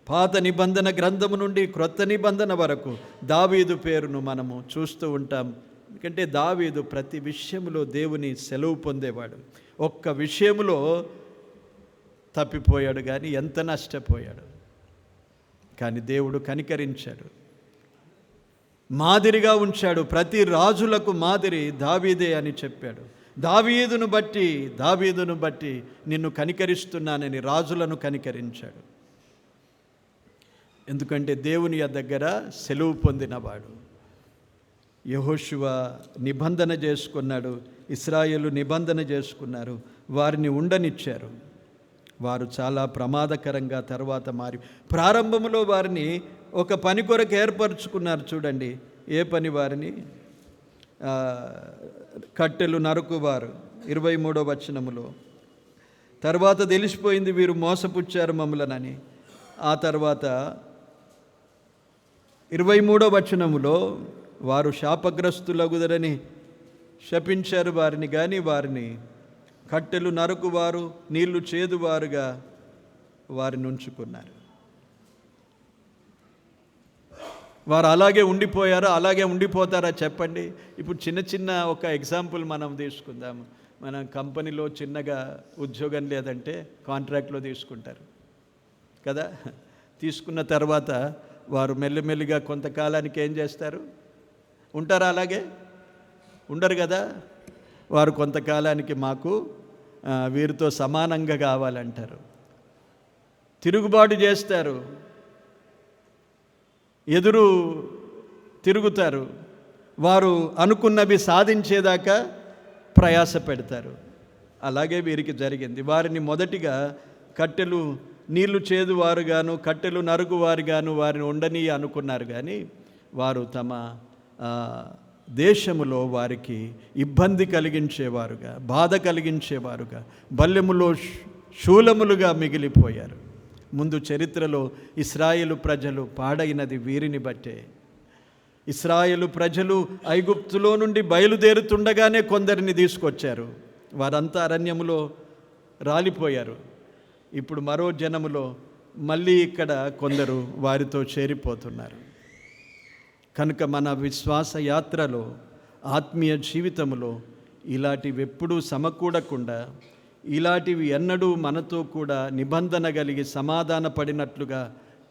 పాత నిబంధన గ్రంథము నుండి క్రొత్త నిబంధన వరకు దావీదు పేరును మనము చూస్తూ ఉంటాం. ఎందుకంటే దావీదు ప్రతి విషయంలో దేవుని సెలవు పొందేవాడు. ఒక్క విషయంలో తప్పిపోయాడు కానీ ఎంత నష్టపోయాడు. కానీ దేవుడు కనికరించాడు, మాదిరిగా ఉంచాడు. ప్రతి రాజులకు మాదిరి దావీదే అని చెప్పాడు. దావీదును బట్టి నిన్ను కనికరిస్తున్నానని రాజులను కనికరించాడు. ఎందుకంటే దేవుని దగ్గర సెలవు పొందినవాడు. యెహోషువ నిబంధన చేసుకున్నాడు, ఇశ్రాయేలు నిబంధన చేసుకున్నారు, వారిని ఉండనిచ్చారు. వారు చాలా ప్రమాదకరంగా తర్వాత మారి ప్రారంభంలో వారిని ఒక పని కొరకు ఏర్పరచుకున్నారు. చూడండి ఏ పని? వారిని కట్టెలు నరుకువారు. 23వ వచనములో తర్వాత తెలిసిపోయింది వీరు మోసపుచ్చారు మమ్మలనని. ఆ తర్వాత 23వ వచనములో వారు శాపగ్రస్తులగుదరని శపించారు వారిని. కానీ వారిని కట్టెలు నరుకువారు, నీళ్లు చేదువారుగా వారిని ఉంచుకున్నారు. వారు అలాగే ఉండిపోయారా, అలాగే ఉండిపోతారా చెప్పండి. ఇప్పుడు చిన్న చిన్న ఒక ఎగ్జాంపుల్ మనం తీసుకుందాము. మన కంపెనీలో చిన్నగా ఉద్యోగం లేదంటే కాంట్రాక్ట్లో తీసుకుంటారు కదా. తీసుకున్న తర్వాత వారు మెల్లిమెల్లిగా కొంతకాలానికి ఏం చేస్తారు? ఉంటారా? అలాగే ఉండరు కదా. వారు కొంతకాలానికి మాకు వీరితో సమానంగా కావాలంటారు, తిరుగుబాటు చేస్తారు, ఎదురు తిరుగుతారు, వారు అనుకున్నవి సాధించేదాకా ప్రయాస పెడతారు. అలాగే వీరికి జరిగింది. వారిని మొదటిగా కట్టెలు నీళ్లు చేదువారుగాను కట్టెలు నరుగువారుగాను వారిని ఉండని అనుకున్నారు. కానీ వారు తమ దేశములో వారికి ఇబ్బంది కలిగించేవారుగా, బాధ కలిగించేవారుగా, బల్లెములో శూలములుగా మిగిలిపోయారు. ముందు చరిత్రలో ఇశ్రాయేలు ప్రజలు పాడైనది వీరిని బట్టే. ఇశ్రాయేలు ప్రజలు ఐగుప్తులో నుండి బయలుదేరుతుండగానే కొందరిని తీసుకొచ్చారు. వారంతా అరణ్యములో రాలిపోయారు. ఇప్పుడు మరో జనములో మళ్ళీ ఇక్కడ కొందరు వారితో చేరిపోతున్నారు. కనుక మన విశ్వాస యాత్రలో, ఆత్మీయ జీవితంలో ఇలాంటివి ఎప్పుడూ సమకూడకుండా, ఇలాంటివి ఎన్నడూ మనతో కూడా నిబంధన కలిగి సమాధాన పడినట్లుగా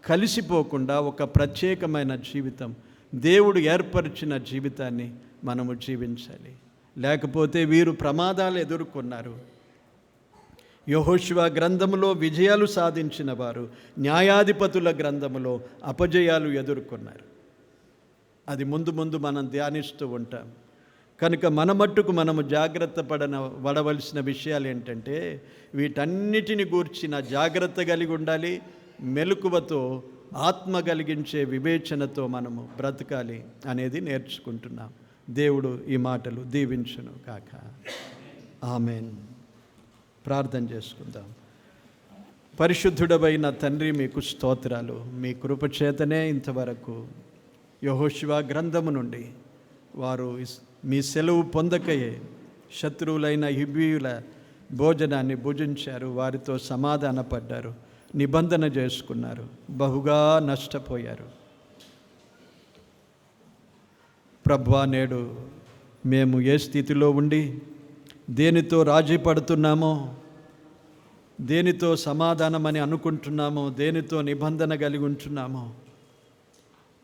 కలిసిపోకుండా ఒక ప్రత్యేకమైన జీవితం, దేవుడు ఏర్పరిచిన జీవితాన్ని మనము జీవించాలి. లేకపోతే వీరు ప్రమాదాలు ఎదుర్కొన్నారు. యెహోషువ గ్రంథములో విజయాలు సాధించిన వారు న్యాయాధిపతుల గ్రంథములో అపజయాలు ఎదుర్కొన్నారు. అది ముందు ముందు మనం ధ్యానిస్తూ ఉంటాం. కనుక మన మట్టుకు మనము జాగ్రత్త పడవలసిన విషయాలు ఏంటంటే, వీటన్నిటిని గూర్చిన జాగ్రత్త కలిగి ఉండాలి. మెలకువతో, ఆత్మ కలిగించే వివేచనతో మనము బ్రతకాలి అనేది నేర్చుకుంటున్నాం. దేవుడు ఈ మాటలు దీవించును కాక. ఆమేన్. ప్రార్థన చేసుకుందాం. పరిశుద్ధుడవైన తండ్రి, మీకు స్తోత్రాలు. మీ కృపచేతనే ఇంతవరకు యెహోషువ గ్రంథము నుండి వారు మీ సెలవు పొందకయే శత్రువులైన హిబ్బీయుల భోజనాన్ని భుజించారు, వారితో సమాధాన పడ్డారు, నిబంధన చేసుకున్నారు, బహుగా నష్టపోయారు. ప్రభువా, నేడు మేము ఏ స్థితిలో ఉండి దేనితో రాజీ పడుతున్నామో, దేనితో సమాధానమని అనుకుంటున్నామో, దేనితో నిబంధన కలిగి ఉంటున్నామో,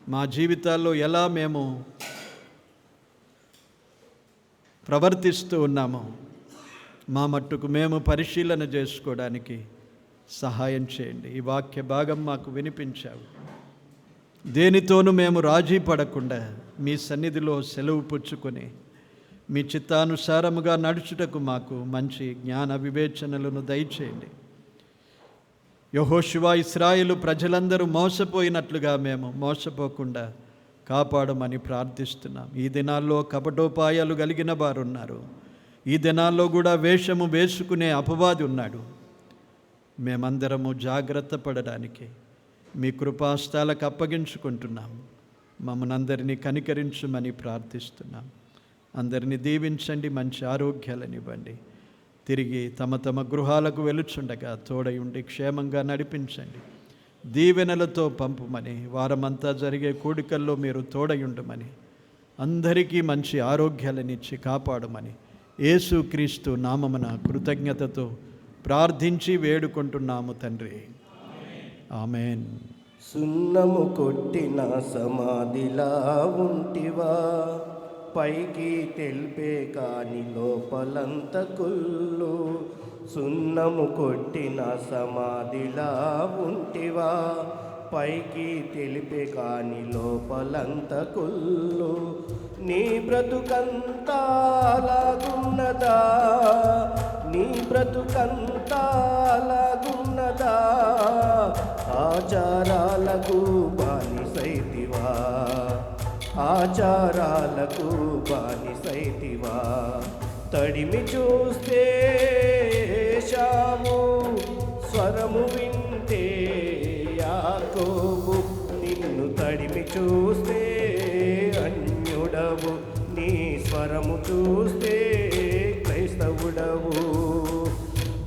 మా జీవితాల్లో ఎలా మేము ప్రవర్తిస్తూ ఉన్నామో మా మట్టుకు మేము పరిశీలన చేసుకోవడానికి సహాయం చేయండి. ఈ వాక్య భాగం మాకు వినిపించావు. దేనితోనూ మేము రాజీ పడకుండా మీ సన్నిధిలో సెలవు పుచ్చుకొని మీ చిత్తానుసారముగా నడుచుటకు మాకు మంచి జ్ఞాన వివేచనలను దయచేయండి. యెహోషువ ఇశ్రాయేలు ప్రజలందరూ మోసపోయినట్లుగా మేము మోసపోకుండా కాపాడమని ప్రార్థిస్తున్నాం. ఈ దినాల్లో కపటోపాయాలు కలిగిన వారు ఉన్నారు. ఈ దినాల్లో కూడా వేషము వేసుకునే అపవాది ఉన్నాడు. మేమందరము జాగ్రత్త పడడానికి మీ కృపాస్తాలకు అప్పగించుకుంటున్నాం. మమ్మల్ని అందరినీ కనికరించమని ప్రార్థిస్తున్నాం. అందరినీ దీవించండి, మంచి ఆరోగ్యాలనివ్వండి. తిరిగి తమ తమ గృహాలకు వెలుచుండగా తోడై ఉండి క్షేమంగా నడిపించండి. దీవెనలతో పంపుమని, వారమంతా జరిగే కూడికల్లో మీరు తోడయుండమని, అందరికీ మంచి ఆరోగ్యాలనిచ్చి కాపాడమని యేసుక్రీస్తు నామమున కృతజ్ఞతతో ప్రార్థించి వేడుకుంటున్నాము తండ్రి. ఆమేన్. సున్నము కొట్టిన సమాధిలా ఉంటివా, పైకి తెలిపే కాని లోపలంత కుళ్ళు. సున్నము కొట్టిన సమాధిలా ఉంటివా, పైకి తెలిపే కాని లోపలంత కుళ్ళు. నీ బ్రతుకంతా లాగున్నదా, నీ బ్రతుకంతా లాగున్నదా, ఆచారాలకు బానిసైతివా, ఆచారాలకు బానిసైతివా. తడిమి చూస్తే ఏశావు, స్వరము వింటే యాకోబు. నిన్ను తడిమి చూస్తే అన్యుడవు, నీ స్వరము చూస్తే క్రైస్తవుడవు.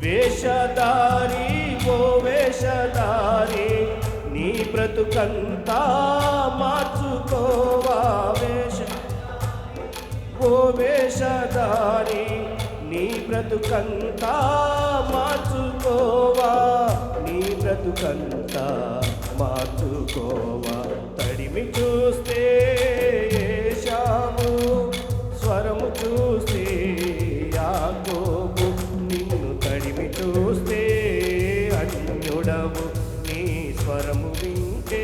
వేషధారి ఓ వేషధారి, నీ బ్రతుకంతా మార్చు బ్రతుకంతా మార్చుకోవా, నీ బ్రతుకంతా మార్చుకోవా. తడిమి చూస్తే ఏశావు, స్వరము చూస్తే యాకోబు, నిన్ను తడిమి చూస్తే అన్యుడవు, నీ స్వరము వింటే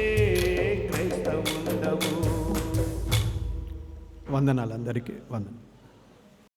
క్రైస్తవుండవు. వందనాలు అందరికీ వందనాలు.